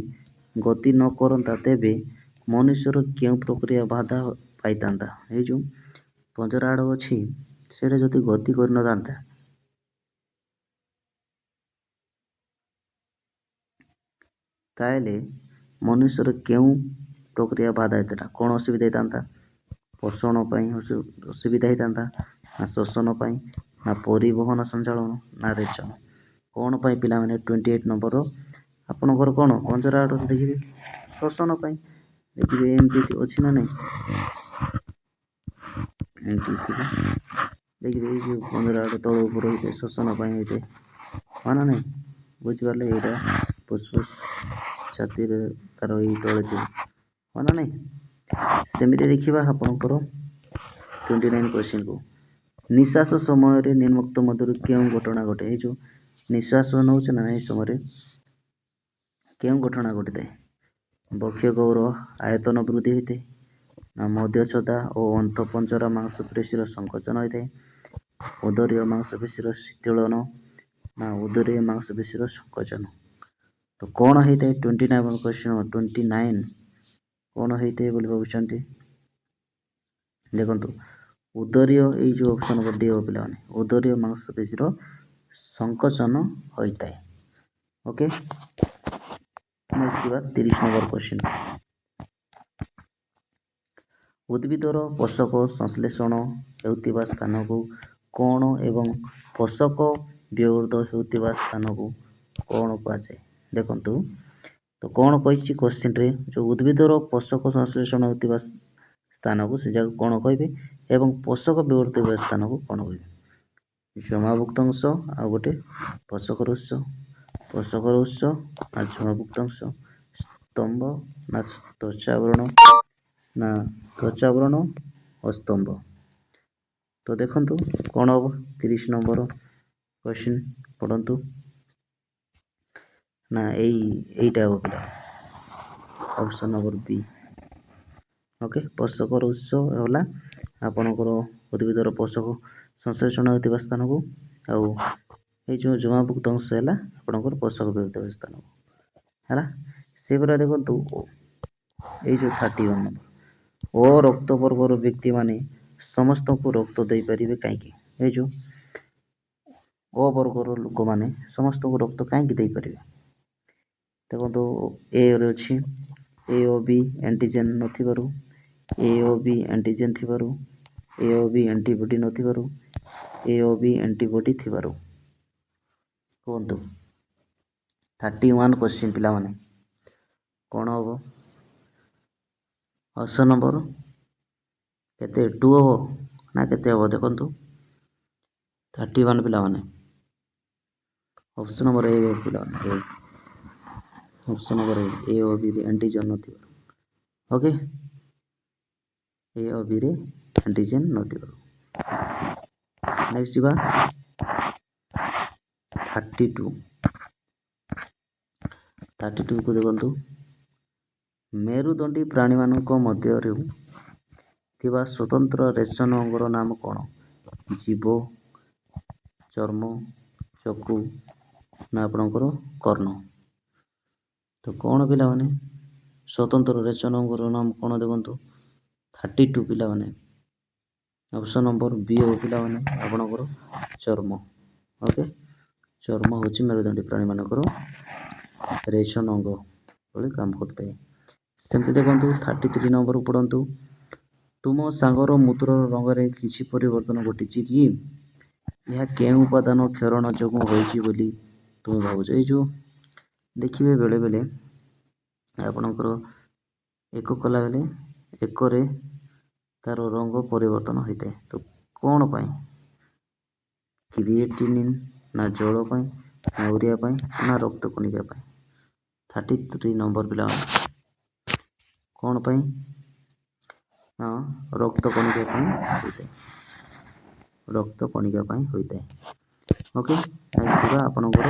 ଗତି ନ କରନ୍ତା ତେବେ ମନୁଷ୍ୟର କେଉଁ ପ୍ରକ୍ରିୟା ବାଧା ପାଇଥାନ୍ତା? ଏଇ ଯେଉଁ ପଞ୍ଜରା ହାଡ଼ ଅଛି ସେଇଟା ଯଦି ଗତି କରିନଥାନ୍ତା ତାହେଲେ ମନୁଷ୍ୟର କେଉଁ ପ୍ରକ୍ରିୟା ବାଧା ହେଇଥାନ୍ତା? କ'ଣ ଅସୁବିଧା ହେଇଥାନ୍ତା? ପୋଷଣ ପାଇଁ ଅସୁବିଧା ହେଇଥାନ୍ତା, ନା ଶ୍ୱସନ ପାଇଁ, ନା ପରିବହନ ସଞ୍ଚାଳନ, ନା ରେଚନ? କ'ଣ ପାଇଁ ପିଲାମାନେ 28 ନମ୍ବର ଆପଣଙ୍କର କ'ଣ ପଞ୍ଜରା ହାଡ଼ ଦେଖିବେ ଶ୍ୱସନ ପାଇଁ। ଦେଖିବେ ଏମିତି ଅଛି ନା ନାହିଁ, ଏମିତି ଥିବ ଦେଖିବେ ଏଇ ଯେଉଁ ପଞ୍ଜରା ହାଡ଼ ତଳ ଉପର ହୋଇଥାଏ ଶ୍ୱସନ ପାଇଁ ହୋଇଥାଏ, ହଁ ନା ନାହିଁ? ବୁଝିପାରିଲେ? ଏଇଟା ଫୁସ୍ଫୁସ୍ ଛାତିରେ ତାର ଏଇ ତଳେ ଥିବ, ହଁ ନା ନାହିଁ? ସେମିତି ଦେଖିବା ଆପଣଙ୍କର 29 କ୍ୱେଶ୍ଚିନ୍କୁ। ନିଶ୍ୱାସ ସମୟରେ ନିମ୍ନୋକ୍ତ ମଧ୍ୟରୁ କେଉଁ ଘଟଣା ଘଟେ? ଏଇ ଯେଉଁ ନିଶ୍ୱାସ ନେଉଛ ନା ଏହି ସମୟରେ କେଉଁ ଘଟଣା ଘଟିଥାଏ? ବକ୍ଷ ଗୌର ଆୟତନ ବୃଦ୍ଧି ହୋଇଥାଏ, ନା ମଧ୍ୟଚ୍ଛଦା ଓ ଅନ୍ତଃପଞ୍ଜରା ମାଂସପେଶୀର ସଂକୋଚନ ହୋଇଥାଏ, ଉଦରୀୟ ମାଂସପେଶୀର ଶୀତଳନ, ନା ଉଦରୀୟ ମାଂସପେଶୀର ସଂକୋଚନ? ତ କ'ଣ ହେଇଥାଏ? 29 କ୍ୱେଶ୍ଚନ୍ 29 କ'ଣ ହେଇଥାଏ ବୋଲି ଭାବୁଛନ୍ତି? ଦେଖନ୍ତୁ ଉଦରୀୟ, ଏଇ ଯେଉଁ ଅପସନ୍ ନମ୍ବର ଡି ହେବ ପିଲାମାନେ, ଉଦରୀୟ ମାଂସପେଶୀର ସଂକୋଚନ ହୋଇଥାଏ। ଓକେ, ନେକ୍ସଟ ଯିବା 30 ନମ୍ବର କ୍ୱେଶ୍ଚନ୍। ଉଦ୍ଭିଦର ପୋଷକ ସଂଶ୍ଳେଷଣ ହେଉଥିବା ସ୍ଥାନକୁ କ'ଣ ଏବଂ ପୋଷକ ବ୍ୟବହୃତ ହେଉଥିବା ସ୍ଥାନକୁ କ'ଣ କୁହାଯାଏ? ଦେଖନ୍ତୁ ତ କ'ଣ କହିଛି କ୍ୱେଶ୍ଚିନ୍ରେ, ଯେଉଁ ଉଦ୍ଭିଦର ପୋଷକ ସଂଶ୍ଳେଷଣ ହେଉଥିବା ସ୍ଥାନକୁ ସେ ଯାକୁ କ'ଣ କହିବେ ଏବଂ ପୋଷକ ବ୍ୟବହୃତ ହେଉଥିବା ସ୍ଥାନକୁ କ'ଣ କହିବେ? ଜମାଭୁକ୍ତ ଅଂଶ ଆଉ ଗୋଟେ ପୋଷକର ଉତ୍ସ, ପୋଷକର ଉତ୍ସ ନା ଜମାଭୁକ୍ତ ଅଂଶ, ସ୍ତମ୍ଭ ନା ତ୍ୱଚାବରଣ, ନା ତ୍ୱଚାବରଣ ଓ ସ୍ତମ୍ଭ। ତ ଦେଖନ୍ତୁ କ'ଣ ହେବ? 30 ନମ୍ବର କ୍ୱେଶ୍ଚିନ୍ ପଢ଼ନ୍ତୁ। ନା ଏଇଟା ହେବ ପିଲା, ଅପସନ୍ ନମ୍ବର ବି। ଓକେ, ପୋଷକର ଉତ୍ସ ହେଲା ଆପଣଙ୍କର ଉଦ୍ଭିଦର ପୋଷକ ସଂଶ୍ଳେଷଣ ହେଉଥିବା ସ୍ଥାନକୁ, ଆଉ ଏଇ ଯେଉଁ ଜମାଭୁକ୍ତ ଅଂଶ ହେଲା ଆପଣଙ୍କର ପୋଷକ ବ୍ୟବହୃତ ହେଉଥିବା ସ୍ଥାନକୁ ହେଲା। ସେଗୁଡ଼ା ଦେଖନ୍ତୁ ଏଇ ଯେଉଁ 31 ନମ୍ବର, ଓ ରକ୍ତ ବର୍ଗର ବ୍ୟକ୍ତିମାନେ ସମସ୍ତଙ୍କୁ ରକ୍ତ ଦେଇପାରିବେ କାହିଁକି? ଏଇ ଯେଉଁ ଓ ବର୍ଗର ଲୋକମାନେ ସମସ୍ତଙ୍କୁ ରକ୍ତ କାହିଁକି ଦେଇପାରିବେ? ଦେଖନ୍ତୁ ଏରେ ଅଛି ଏ ଓ ବି ଆଣ୍ଟିଜେନ୍ ନଥିବାରୁ, ଏ ଓ ବି ଆଣ୍ଟିଜେନ୍ ଥିବାରୁ, ଏ ଓ ବି ଆଣ୍ଟିବଡି ନଥିବାରୁ, ଏ ଓ ବି ଆଣ୍ଟିବଡି ଥିବାରୁ। କୁହନ୍ତୁ 31 କ୍ୱେଶ୍ଚିନ୍ ପିଲାମାନେ କ'ଣ ହେବ? ଅପସନ୍ ନମ୍ବର କେତେ 2 ହେବ ନା କେତେ ହେବ? ଦେଖନ୍ତୁ 31 ପିଲାମାନେ ଅପସନ୍ ନମ୍ବର ଏ ହେବ ପିଲାମାନେ, ଏ ଅପସନ୍ ନମ୍ବର ଏ ଓ ବିରେ ଆଣ୍ଟିଜେନ୍ ନଥିବାରୁ। ଓକେ, ଏ ଓ ବିରେ ଆଣ୍ଟିଜେନ୍ ନଥିବାରୁ। ନେକ୍ସଟ ଯିବା 32କୁ ଦେଖନ୍ତୁ। ମେରୁଦଣ୍ଡୀ ପ୍ରାଣୀମାନଙ୍କ ମଧ୍ୟରୁ ଥିବା ସ୍ୱତନ୍ତ୍ର ରେଶନ ଅଙ୍ଗର ନାମ କ'ଣ? ଜୀବ, ଚର୍ମ, ଚକ୍ଷୁ ନା ଆପଣଙ୍କର କର୍ଣ୍ଣ? ତ କ'ଣ ପିଲାମାନେ ସ୍ୱତନ୍ତ୍ର ରେଶନ ଅଙ୍ଗର ନାମ କ'ଣ? ଦେଖନ୍ତୁ 32 ପିଲାମାନେ ଅପସନ୍ ନମ୍ବର ବି ହେବ ପିଲାମାନେ ଆପଣଙ୍କର ଚର୍ମ। ଓକେ, ଚର୍ମ ହେଉଛି ମେରୁଦଣ୍ଡୀ ପ୍ରାଣୀମାନଙ୍କର ରେଶନ ଅଙ୍ଗ ଭଳି କାମ କରିଥାଏ। ସେମିତି ଦେଖନ୍ତୁ 33 ନମ୍ବରକୁ ପଢ଼ନ୍ତୁ। ତୁମ ସାଙ୍ଗର ମୂତ୍ରର ରଙ୍ଗରେ କିଛି ପରିବର୍ତ୍ତନ ଘଟିଛି କି? ଏହା କେଉଁ ଉପାଦାନ କ୍ଷରଣ ଯୋଗୁଁ ହୋଇଛି ବୋଲି ତୁମେ ଭାବୁଛ? ଏଇ ଯେଉଁ ଦେଖିବେ ବେଳେବେଳେ ଆପଣଙ୍କର ଏକ କଲାବେଳେ ଏକରେ ତାର ରଙ୍ଗ ପରିବର୍ତ୍ତନ ହୋଇଥାଏ। ତ କ'ଣ ପାଇଁ? କ୍ରିଏଟିନିନ୍ ନା ଜଳ ପାଇଁ, ନା ୟୁରିଆ ପାଇଁ, ନା ରକ୍ତ କଣିକା ପାଇଁ? 33 ନମ୍ବର ପିଲାମାନେ କ'ଣ ପାଇଁ? ନା ରକ୍ତ କଣିକା ପାଇଁ ହୋଇଥାଏ, ରକ୍ତ କଣିକା ପାଇଁ ହୋଇଥାଏ। ଓକେ, ନେକ୍ସଟ ଯିବା ଆପଣଙ୍କର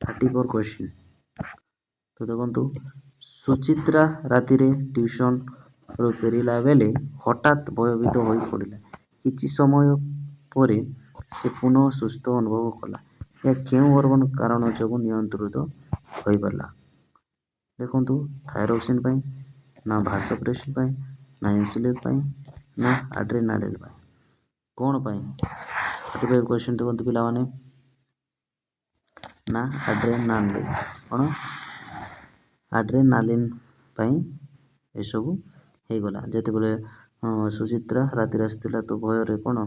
34 କ୍ୱେଶ୍ଚିନ୍। ତ ଦେଖନ୍ତୁ ସୁଚିତ୍ରା ରାତିରେ ଟ୍ୟୁସନରୁ ଫେରିଲା ବେଳେ ହଠାତ୍ ଭୟଭୀତ ହୋଇ ପଡ଼ିଲା। କିଛି ସମୟ ପରେ ସେ ପୁନଃ ସୁସ୍ଥ ଅନୁଭବ କଲା। ଏହା କେଉଁ ହରମୋନ କାରଣ ଯୋଗୁଁ ନିୟନ୍ତ୍ରିତ ହୋଇପାରିଲା? ଦେଖନ୍ତୁ ଥାଇରୋକ୍ସିନ୍ ପାଇଁ, ନା ଭାସୋପ୍ରେସିନ୍ ପାଇଁ, ନା ଇନ୍ସୁଲିନ୍ ପାଇଁ, ନା ଆଡ୍ରେନାଲିନ୍ ପାଇଁ? କ'ଣ ପାଇଁ? 35 କ୍ୱେଶ୍ଚିନ୍ ଦେଖନ୍ତୁ ପିଲାମାନେ, ନା ଆଡ୍ରେନାଲିନ୍। କ'ଣ? ଆଡ୍ରେନାଲିନ୍ ପାଇଁ ଏସବୁ ହେଇଗଲା। ଯେତେବେଳେ ସୁଚିତ୍ରା ରାତିରେ ଆସିଥିଲା ତ ଭୟରେ କ'ଣ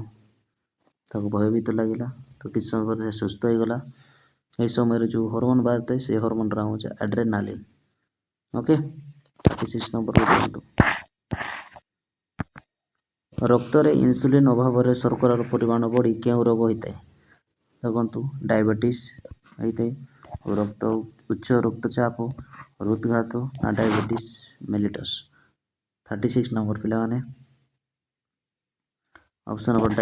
ତାକୁ ଭୟଭୀତ ଲାଗିଲା, ତ କିଛି ସମୟ ପରେ ସେ ସୁସ୍ଥ ହେଇଗଲା। ଏହି ସମୟରେ ଯେଉଁ ହରମୋନ୍ ବାହାରିଥାଏ ସେ ହରମୋନ୍ର ନାମ ହେଉଛି ଆଡ୍ରେନାଲିନ୍। ଓକେ, 36 ନମ୍ବରକୁ ଦେଖନ୍ତୁ। ରକ୍ତରେ ଇନ୍ସୁଲିନ୍ ଅଭାବରେ ଶର୍କରାର ପରିମାଣ ବଢ଼ି କେଉଁ ରୋଗ ହୋଇଥାଏ? ଦେଖନ୍ତୁ ଡାଇବେଟିସ୍ ହୋଇଥାଏ, ଉଚ୍ଚ ରକ୍ତଚାପ, ହୃଦଘାତ ନା ଡାଇବେଟିସ୍ ମେଲିଟସ୍? 36 ନମ୍ବର ପିଲାମାନେ ଅପସନ୍ ନମ୍ବର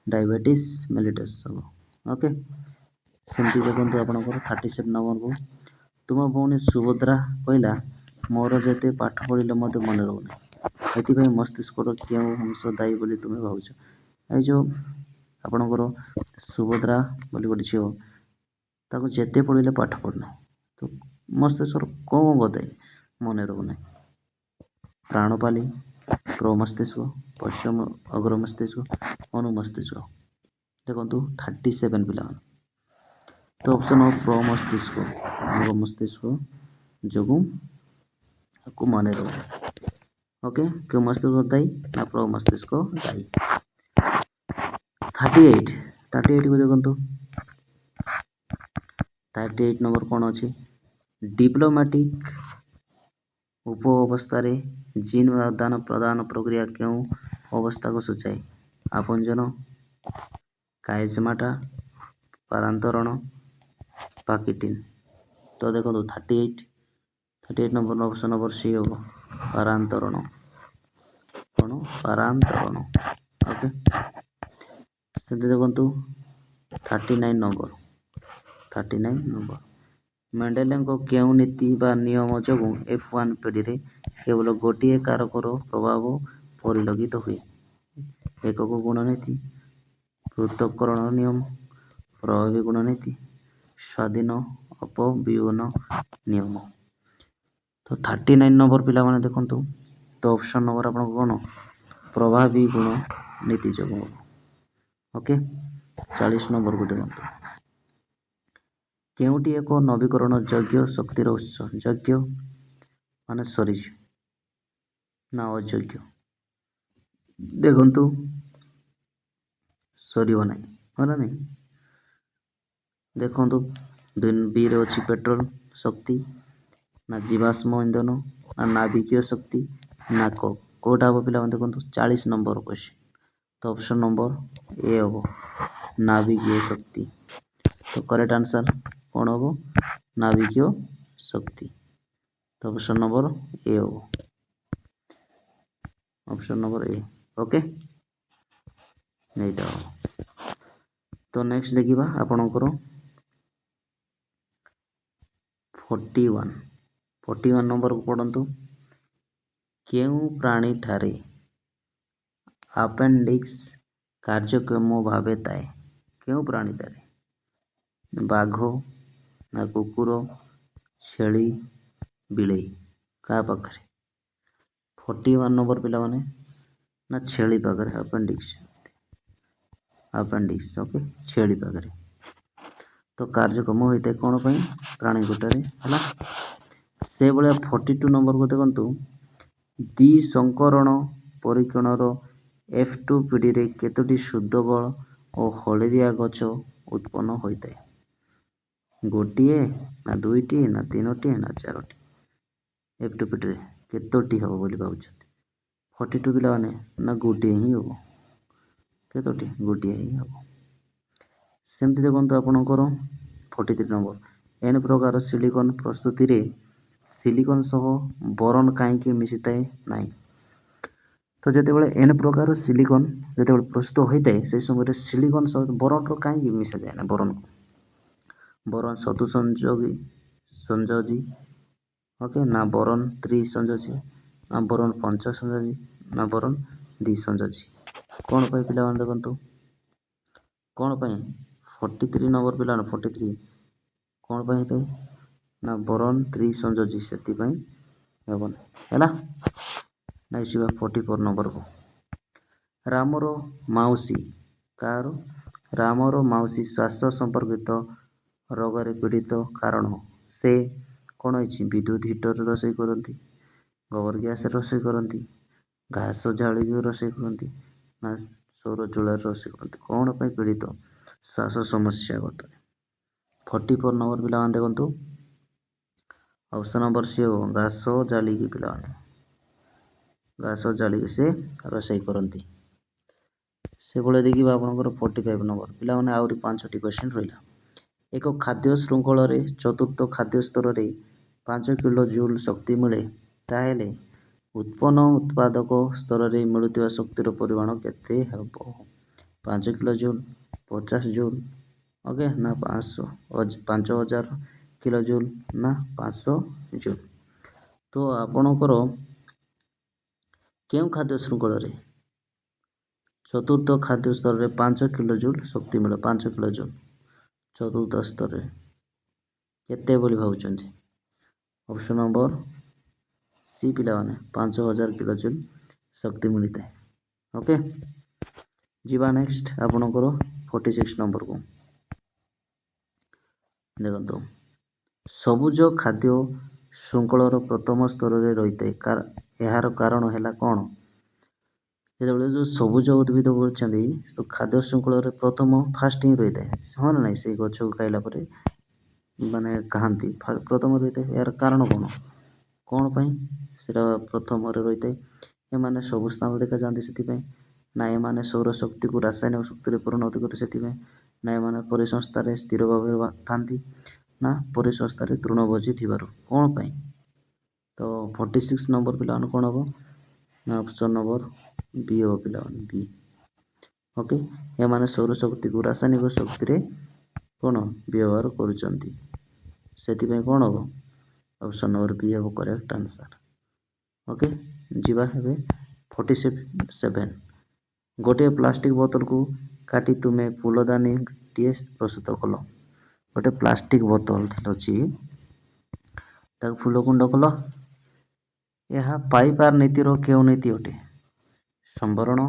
ଡାଇବେଟିସ୍ ମେଲିଟସ୍ ହେବ। ଓକେ, ସେମିତି ଦେଖନ୍ତୁ ଆପଣଙ୍କର 37 ନମ୍ବରକୁ ତୁମ ଭଉଣୀ ସୁଭଦ୍ରା କହିଲା ମୋର ଯେତେ ପାଠ ପଢ଼ିଲେ ମଧ୍ୟ ମନେ ରହୁନାହିଁ, ଏଥିପାଇଁ ମସ୍ତିଷ୍କର କେଉଁ ଅଂଶ ଦାୟୀ ବୋଲି ତୁମେ ଭାବୁଛ? ଏଇ ଯେଉଁ ଆପଣଙ୍କର ସୁଭଦ୍ରା ବୋଲି ଗୋଟେ ଝିଅ, ତାକୁ ଯେତେ ପଢ଼ିଲେ ପାଠ ପଢ଼ୁନାହିଁ, ତ ମସ୍ତିଷ୍କର କେଉଁ ଅଙ୍ଗ ଦାୟୀ ମନେ ରହୁନାହିଁ? ପ୍ରାଣପାଲି, ପ୍ରମସ୍ତିଷ୍କ, ପଶ୍ଚିମ ଅଗ୍ର ମସ୍ତିଷ୍କ, ଅନୁମସ୍ତିଷ୍କ। ଦେଖନ୍ତୁ 37 ପିଲାମାନେ, ତ ଅପସନ୍ ଅଫ୍ ପ୍ରମସ୍ତିଷ୍କ, ଅଗ୍ର ମସ୍ତିଷ୍କ ଯୋଗୁଁ ଆକୁ ମନେ ରହୁନି। ଓକେ, କେଉଁ ମସ୍ତିଷ୍କ ଦାୟୀ ନା ପ୍ରମସ୍ତିଷ୍କ ଦାୟୀ। 38କୁ ଦେଖନ୍ତୁ, 38 ନମ୍ବର କ'ଣ ଅଛି? ଡିପ୍ଲୋମାଟିକ୍ ଉପ ଅବସ୍ଥାରେ ଜିନ୍ ଆଦାନ ପ୍ରଦାନ ପ୍ରକ୍ରିୟା କେଉଁ ଅବସ୍ଥାକୁ ସୂଚାଏ? ଆପଞ୍ଜନ, କାଇଜମାଟା, ପାରାନ୍ତରଣ, ପାକିଟିନ୍। ତ ଦେଖନ୍ତୁ 38 ନମ୍ବର ଅପସନ୍ ନମ୍ବର ସି ହେବ ପାରାନ୍ତରଣ। କ'ଣ? ପାରାନ୍ତରଣ। ଓକେ, ସେମିତି ଦେଖନ୍ତୁ 39 ନମ୍ବର ମେଣ୍ଡେଲଙ୍କ କେଉଁ ନୀତି ବା ନିୟମ ଯୋଗୁଁ F1 ପିଢ଼ିରେ କେବଳ ଗୋଟିଏ କାରକର ପ୍ରଭାବ ପରିଲକ୍ଷିତ ହୁଏ? ଏକକ ଗୁଣ ନୀତି, ପୃଥକ୍କରଣ ନିୟମ, ପ୍ରଭାବୀ ଗୁଣ ନୀତି, ସ୍ୱାଧୀନ ଅପବ୍ୟୟନ ନିୟମ। ତ 39 ନମ୍ବର ପିଲାମାନେ ଦେଖନ୍ତୁ, ତ ଅପସନ୍ ନମ୍ବର ଆପଣଙ୍କ କ'ଣ? ପ୍ରଭାବୀ ଗୁଣ ନୀତି ଯୋଗୁଁ। ଓକେ, 40 ନମ୍ବରକୁ ଦେଖନ୍ତୁ, କେଉଁଟି ଏକ ନବୀକରଣ ଯୋଗ୍ୟ ଶକ୍ତିର ଉତ୍ସ? ଯୋଗ୍ୟ ମାନେ ସରିଯିବ ନା ଅଯୋଗ୍ୟ? ଦେଖନ୍ତୁ ସରିବ ନାହିଁ, ହେଲା ନାହିଁ। ଦେଖନ୍ତୁ ବିରେ ଅଛି ପେଟ୍ରୋଲ ଶକ୍ତି ନା ଜୀବାଶ୍ମ ଇନ୍ଧନ ନା ନାଭିକୀୟ ଶକ୍ତି ନା କେଉଁଟା ହେବ ପିଲାମାନେ? ଦେଖନ୍ତୁ 40 ନମ୍ବର କ୍ୱେଶ୍ଚନ୍, ତ ଅପସନ୍ ନମ୍ବର ଏ ହେବ ନାଭିକୀୟ ଶକ୍ତି। ତ କରେକ୍ଟ ଆନ୍ସର କ'ଣ ହେବ? ନାଭିକୀୟ ଶକ୍ତି। ତ ଅପସନ୍ ନମ୍ବର ଏ ହେବ, ଅପସନ୍ ନମ୍ବର ଏ। ଓକେ, ଏଇଟା ହେବ। ତ ନେକ୍ସଟ ଦେଖିବା ଆପଣଙ୍କର 41 ନମ୍ବରକୁ ପଢ଼ନ୍ତୁ। କେଉଁ ପ୍ରାଣୀଠାରେ ଆପେଣ୍ଡିକ୍ସ କାର୍ଯ୍ୟକ୍ଷମ ଭାବେ ଥାଏ? କେଉଁ ପ୍ରାଣୀଠାରେ? ବାଘ ନା କୁକୁର, ଛେଳି, ବିଲେଇ? କାହା ପାଖରେ? 41 ନମ୍ବର ପିଲାମାନେ ନା ଛେଳି ପାଖରେ ଆପେଣ୍ଡିକ୍ସ। ଓକେ, ଛେଳି ପାଖରେ। ତ କାର୍ଯ୍ୟକ୍ରମ ହୋଇଥାଏ କ'ଣ ପାଇଁ? ପ୍ରାଣୀ ଗୋଟାରେ, ହେଲା। ସେଭଳିଆ 42 ନମ୍ବରକୁ ଦେଖନ୍ତୁ, ଦ୍ୱିସଂକରଣ ପରୀକ୍ଷଣର F2 ପିଢ଼ିରେ କେତୋଟି ଶୁଦ୍ଧ ବଳ ଓ ହଳଦିଆ ଗଛ ଉତ୍ପନ୍ନ ହୋଇଥାଏ? ଗୋଟିଏ ନା ଦୁଇଟି ନା ତିନୋଟି ନା ଚାରୋଟି? F2 ପିଢ଼ିରେ କେତୋଟି ହେବ ବୋଲି ଭାବୁଛନ୍ତି? 42 ପିଲାମାନେ ନା ଗୋଟିଏ ହିଁ ହେବ। କେତୋଟି? ଗୋଟିଏ ହିଁ ହେବ। ସେମିତି ଦେଖନ୍ତୁ ଆପଣଙ୍କର 43 ନମ୍ବର, N ପ୍ରକାର ସିଲିକନ୍ ପ୍ରସ୍ତୁତିରେ ସିଲିକନ୍ ସହ ବୋରନ୍ କାହିଁକି ମିଶିଥାଏ ନାହିଁ? ତ ଯେତେବେଳେ N ପ୍ରକାର ସିଲିକନ୍ ଯେତେବେଳେ ପ୍ରସ୍ତୁତ ହୋଇଥାଏ, ସେହି ସମୟରେ ସିଲିକନ୍ ସହ ବୋରନ୍ର କାହିଁକି ମିଶାଯାଏ ନା? ବୋରନ୍ ସଂଯୋଜୀ, ଓକେ, ନା ବୋରନ୍ ତ୍ରିସଂଯୋଜୀ, ନା ବୋରନ୍ ପଞ୍ଚସଂଯୋଜୀ, ନା ବୋରନ୍ ଦ୍ୱିସଂଯୋଜୀ? କ'ଣ ପାଇଁ ପିଲାମାନେ ଦେଖନ୍ତୁ, କ'ଣ ପାଇଁ 43 ନମ୍ବର ପିଲାମାନେ 43 କ'ଣ ପାଇଁ ହେଇଥାଏ ନା ବୋରନ୍ ତ୍ରିସଂଯୋଜୀ, ସେଥିପାଇଁ ହେବନି, ହେଲା। ନେକ୍ସଟ ଯିବା 44 ନମ୍ବରକୁ। ରାମର ମାଉସୀ, କାହାର? ରାମର ମାଉସୀ ଶ୍ୱାସ ସମ୍ପର୍କିତ ରୋଗରେ ପୀଡ଼ିତ, କାରଣ ସେ କ'ଣ ହେଇଛି? ବିଦ୍ୟୁତ୍ ହିଟରରେ ରୋଷେଇ କରନ୍ତି, ଗୋବର ଗ୍ୟାସରେ ରୋଷେଇ କରନ୍ତି, ଘାସ ଜାଳିକି ରୋଷେଇ କରନ୍ତି ନା ସୌର ଚୁଲାରେ ରୋଷେଇ କରନ୍ତି? କ'ଣ ପାଇଁ ପୀଡ଼ିତ? ଶ୍ୱାସ ସମସ୍ୟା ଗତରେ। 44 ନମ୍ବର ପିଲାମାନେ ଦେଖନ୍ତୁ, ଅପସନ୍ ନମ୍ବର ସି ହେବ ଘାସ ଜାଳିକି। ପିଲାମାନେ ଘାସ ଜାଳିକି ସେ ରୋଷେଇ କରନ୍ତି। ସେଭଳିଆ ଦେଖିବା ଆପଣଙ୍କର 45 ନମ୍ବର ପିଲାମାନେ, ଆହୁରି 5ଟି କ୍ୱେଶ୍ଚନ୍ ରହିଲା। ଏକ ଖାଦ୍ୟ ଶୃଙ୍ଖଳରେ ଚତୁର୍ଥ ଖାଦ୍ୟ ସ୍ତରରେ 5 କିଲୋ ଜୁଲ୍ ଶକ୍ତି ମିଳେ, ତାହେଲେ ଉତ୍ପନ୍ନ ଉତ୍ପାଦକ ସ୍ତରରେ ମିଳୁଥିବା ଶକ୍ତିର ପରିମାଣ କେତେ ହେବ? 5 କିଲୋ ଜୁଲ୍, 50 ଜୁଲ୍, ଓକେ, ନା 5000 କିଲୋ ଜୁଲ୍, ନା 500 ଜୁଲ୍। ତ ଆପଣଙ୍କର କେଉଁ ଖାଦ୍ୟ ଶୃଙ୍ଖଳରେ ଚତୁର୍ଥ ଖାଦ୍ୟ ସ୍ତରରେ 5 କିଲୋ ଜୁଲ୍ ଶକ୍ତି ମିଳେ? 5 କିଲୋ ଜୁଲ୍ ଚତୁର୍ଥ ସ୍ତରରେ କେତେ ବୋଲି ଭାବୁଛନ୍ତି? ଅପସନ୍ ନମ୍ବର ସି ପିଲାମାନେ 5000 କିଲୋ ଜୁଲ୍ ଶକ୍ତି ମିଳିଥାଏ। ଓକେ, ଯିବା ନେକ୍ସଟ ଆପଣଙ୍କର 46 ନମ୍ବରକୁ। ଦେଖନ୍ତୁ, ସବୁଜ ଖାଦ୍ୟ ଶୃଙ୍ଖଳର ପ୍ରଥମ ସ୍ତରରେ ରହିଥାଏ, ଏହାର କାରଣ ହେଲା କ'ଣ? ଯେତେବେଳେ ଯେଉଁ ସବୁଜ ଉଦ୍ଭିଦ କରୁଛନ୍ତି ତ ଖାଦ୍ୟ ଶୃଙ୍ଖଳରେ ପ୍ରଥମ ଫାଷ୍ଟ ହିଁ ରହିଥାଏ, ହଁ ନା ନାହିଁ? ସେଇ ଗଛକୁ ଖାଇଲା ପରେ ମାନେ ଖାଆନ୍ତି, ପ୍ରଥମ ରହିଥାଏ। ଏହାର କାରଣ କ'ଣ ପାଇଁ ସେଟା ପ୍ରଥମରେ ରହିଥାଏ? ଏମାନେ ସବୁ ସ୍ଥାନରେ ଦେଖାଯାଆନ୍ତି ସେଥିପାଇଁ, ନା ଏମାନେ ସୌରଶକ୍ତିକୁ ରାସାୟନିକ ଶକ୍ତିରେ ପରିଣତ କରେ ସେଥିପାଇଁ, ନା ଏମାନେ ପରିସଂସ୍ଥାରେ ସ୍ଥିର ଭାବରେ ଥାନ୍ତି, ନା ପରିସଂସ୍ଥାରେ ତୃଣଭୋଜୀ ଥିବାରୁ? କ'ଣ ପାଇଁ? ତ 46 ନମ୍ବର ପିଲାମାନେ କ'ଣ ହେବ? ନା ଅପସନ୍ ନମ୍ବର ବି ହେବ ପିଲାମାନେ, ବି। ଓକେ, ଏମାନେ ସୌରଶକ୍ତିକୁ ରାସାୟନିକ ଶକ୍ତିରେ କ'ଣ ବ୍ୟବହାର କରୁଛନ୍ତି, ସେଥିପାଇଁ କ'ଣ ହେବ? ଅପସନ୍ ନମ୍ବର ବି ହେବ କରେକ୍ଟ ଆନ୍ସର୍। ଓକେ, ଯିବା ଏବେ 47। ଗୋଟିଏ ପ୍ଲାଷ୍ଟିକ ବୋତଲକୁ କାଟି ତୁମେ ଫୁଲଦାନୀଟିଏ ପ୍ରସ୍ତୁତ କଲ। ଗୋଟେ ପ୍ଲାଷ୍ଟିକ ବୋତଲ ଅଛି, ତାକୁ ଫୁଲ କୁଣ୍ଡ କଲ। ଏହା ପାଇପାର ନୀତିର କେଉଁ ନୀତି ଅଟେ? ସମ୍ଭରଣ,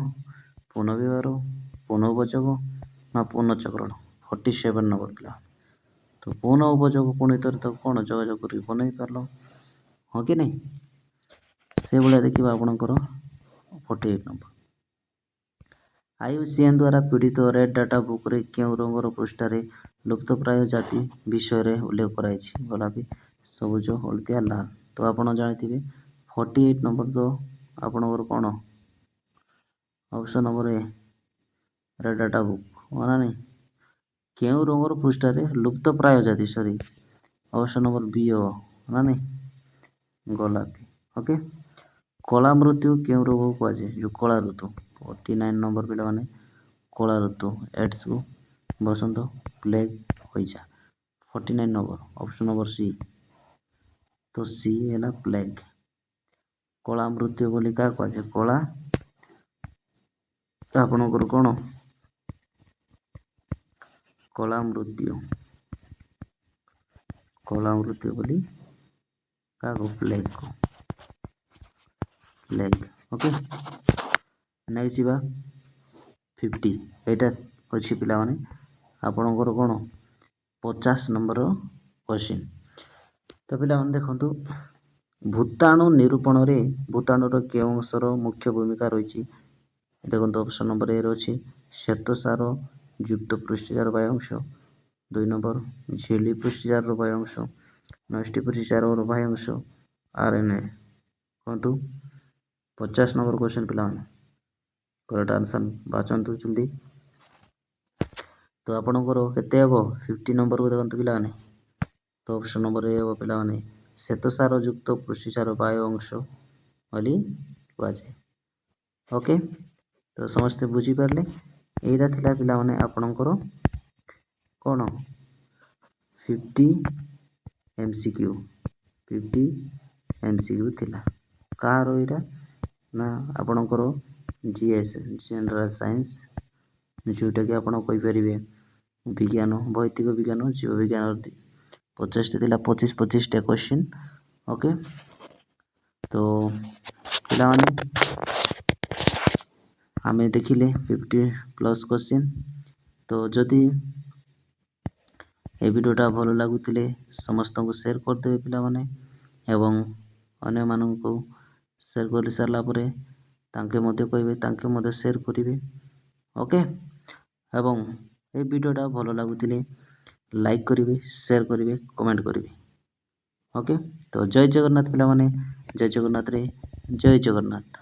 ପୁନଃବ୍ୟବହାର, ପୁନଃଉପଯୋଗ, ନା ପୁନଃଚକ୍ରଣ? 47 ନମ୍ବର ପିଲା। ତ ପୁନଃ ଉପଯୋଗ ପୁଣି ଥରେ ତାକୁ କ'ଣ ଯୋଗାଯୋଗ କରିକି ବନେଇ ପାରିଲ, ହଁ କି ନାହିଁ? ସେଭଳିଆ ଦେଖିବା ଆପଣଙ୍କର 48 ନମ୍ବର। IUCN ଦ୍ୱାରା ପୀଡ଼ିତ ରେଡ୍ ଡାଟା ବୁକ୍ରେ କେଉଁ ରଙ୍ଗର ପୃଷ୍ଠାରେ ଲୁପ୍ତପ୍ରାୟ ଜାତି ବିଷୟରେ ଉଲ୍ଲେଖ କରାଯାଇଛି? ଗୋଲାପୀ, ସବୁଜ, ହଳଦିଆ, ଲାଲ। ତ ଆପଣ ଜାଣିଥିବେ 48 ନମ୍ବର ତ ଆପଣଙ୍କର କ'ଣ? ଅପସନ୍ ନମ୍ବର ଏ ରେଡ୍ ଡାଟା ବୁକ୍, ହଁ ନା ନାହିଁ? କେଉଁ ରଙ୍ଗର ପୃଷ୍ଠାରେ ଲୁପ୍ତପ୍ରାୟ ଜାତି, ଅପସନ୍ ନମ୍ବର ବି ହେବ, ନା ନାହିଁ? ଗୋଲାପୀ। ଓକେ, କଳା ମୃତ୍ୟୁ କେଉଁ ରୋଗକୁ କୁହାଯାଏ? ଯେଉଁ କଳା ଋତୁ। 49 ନମ୍ବର ପିଲାମାନେ, କଳା ଋତୁ ଏଡ୍ସକୁ, ବସନ୍ତ, ପ୍ଲେଗ, ହଇଜା। 49 ନମ୍ବର ଅପସନ୍ ନମ୍ବର ସି। ତ ସି ହେଲା ପ୍ଲେଗ। କଳା ମୃତ୍ୟୁ ବୋଲି କାହା କୁହାଯାଏ? କଳା ଆପଣଙ୍କର କ'ଣ? କଳା ମୃତ୍ୟୁ, କଳା ମୃତ୍ୟୁ ବୋଲି କାହାକୁ? ପ୍ଲେଗକୁ, ପ୍ଲେଗ। ଓକେ, ନେକ୍ସଟ ଯିବା 50। ଏଇଟା ଅଛି ପିଲାମାନେ ଆପଣଙ୍କର କ'ଣ? 50 ନମ୍ବର କ୍ୱେଶ୍ଚିନ୍। ତ ପିଲାମାନେ ଦେଖନ୍ତୁ, ଭୂତାଣୁ ନିରୂପଣରେ ଭୂତାଣୁର କେଉଁ ଅଂଶର ମୁଖ୍ୟ ଭୂମିକା ରହିଛି? ଦେଖନ୍ତୁ, ଅପସନ୍ ନମ୍ବର ଏ ଅଛି ଶ୍ୱେତସାର ଯୁକ୍ତ ପୃଷ୍ଠଚାର ବାହ୍ୟ ଅଂଶ। 2 ନମ୍ବର ଝିଲ୍ଲି ପୃଷ୍ଠଚାରର ବାହ୍ୟ ଅଂଶ, ନଷ୍ଟି ପୃଷ୍ଠଚାରର ବାହ୍ୟ ଅଂଶ, RNA। କୁହନ୍ତୁ 50 ନମ୍ବର କ୍ୱେଶ୍ଚିନ୍ ପିଲାମାନେ, କରେକ୍ଟ ଆନ୍ସର୍ ବାଛନ୍ତୁ ଜଲ୍ଦି। ତ ଆପଣଙ୍କର କେତେ ହେବ? 50 ନମ୍ବରକୁ ଦେଖନ୍ତୁ ପିଲାମାନେ, ତ ଅପସନ୍ ନମ୍ବର ଏ ହେବ ପିଲାମାନେ ଶ୍ୱେତସାର ଯୁକ୍ତ ପୃଷ୍ଠଚାର ବାହ୍ୟ ଅଂଶ ବୋଲି କୁହାଯାଏ। ଓକେ, ତ ସମସ୍ତେ ବୁଝିପାରିଲେ? ଏଇଟା ଥିଲା ପିଲାମାନେ ଆପଣଙ୍କର କ'ଣ? 50 MCQ, 50 MCQ ଥିଲା। କାହାର ଏଇଟା? ନା ଆପଣଙ୍କର GS, ଜେନେରାଲ ସାଇନ୍ସ, ଯେଉଁଟାକି ଆପଣ କହିପାରିବେ ବିଜ୍ଞାନ, ଭୌତିକ ବିଜ୍ଞାନ, ଜୀବ ବିଜ୍ଞାନ 50ଟା ଥିଲା, 25ଟା କ୍ୱେଶ୍ଚିନ୍। ଓକେ, ତ ପିଲାମାନେ ଆମେ ଦେଖିଲେ 50+ କ୍ୱେଶ୍ଚିନ୍। ତ ଯଦି ଏ ଭିଡ଼ିଓଟା ଭଲ ଲାଗୁଥିଲେ ସମସ୍ତଙ୍କୁ ସେୟାର କରିଦେବେ ପିଲାମାନେ, ଏବଂ ଅନ୍ୟମାନଙ୍କୁ ସେୟାର କରିସାରିଲା ପରେ ତାଙ୍କେ ମଧ୍ୟ କହିବେ, ତାଙ୍କେ ମଧ୍ୟ ସେୟାର କରିବେ। ଓକେ, ଏବଂ ଏ ଭିଡ଼ିଓଟା ଭଲ ଲାଗୁଥିଲେ ଲାଇକ୍ କରିବେ, ସେୟାର କରିବେ, କମେଣ୍ଟ କରିବେ। ଓକେ, ତ ଜୟ ଜଗନ୍ନାଥ ପିଲାମାନେ, ଜୟ ଜଗନ୍ନାଥରେ ଜୟ ଜଗନ୍ନାଥ।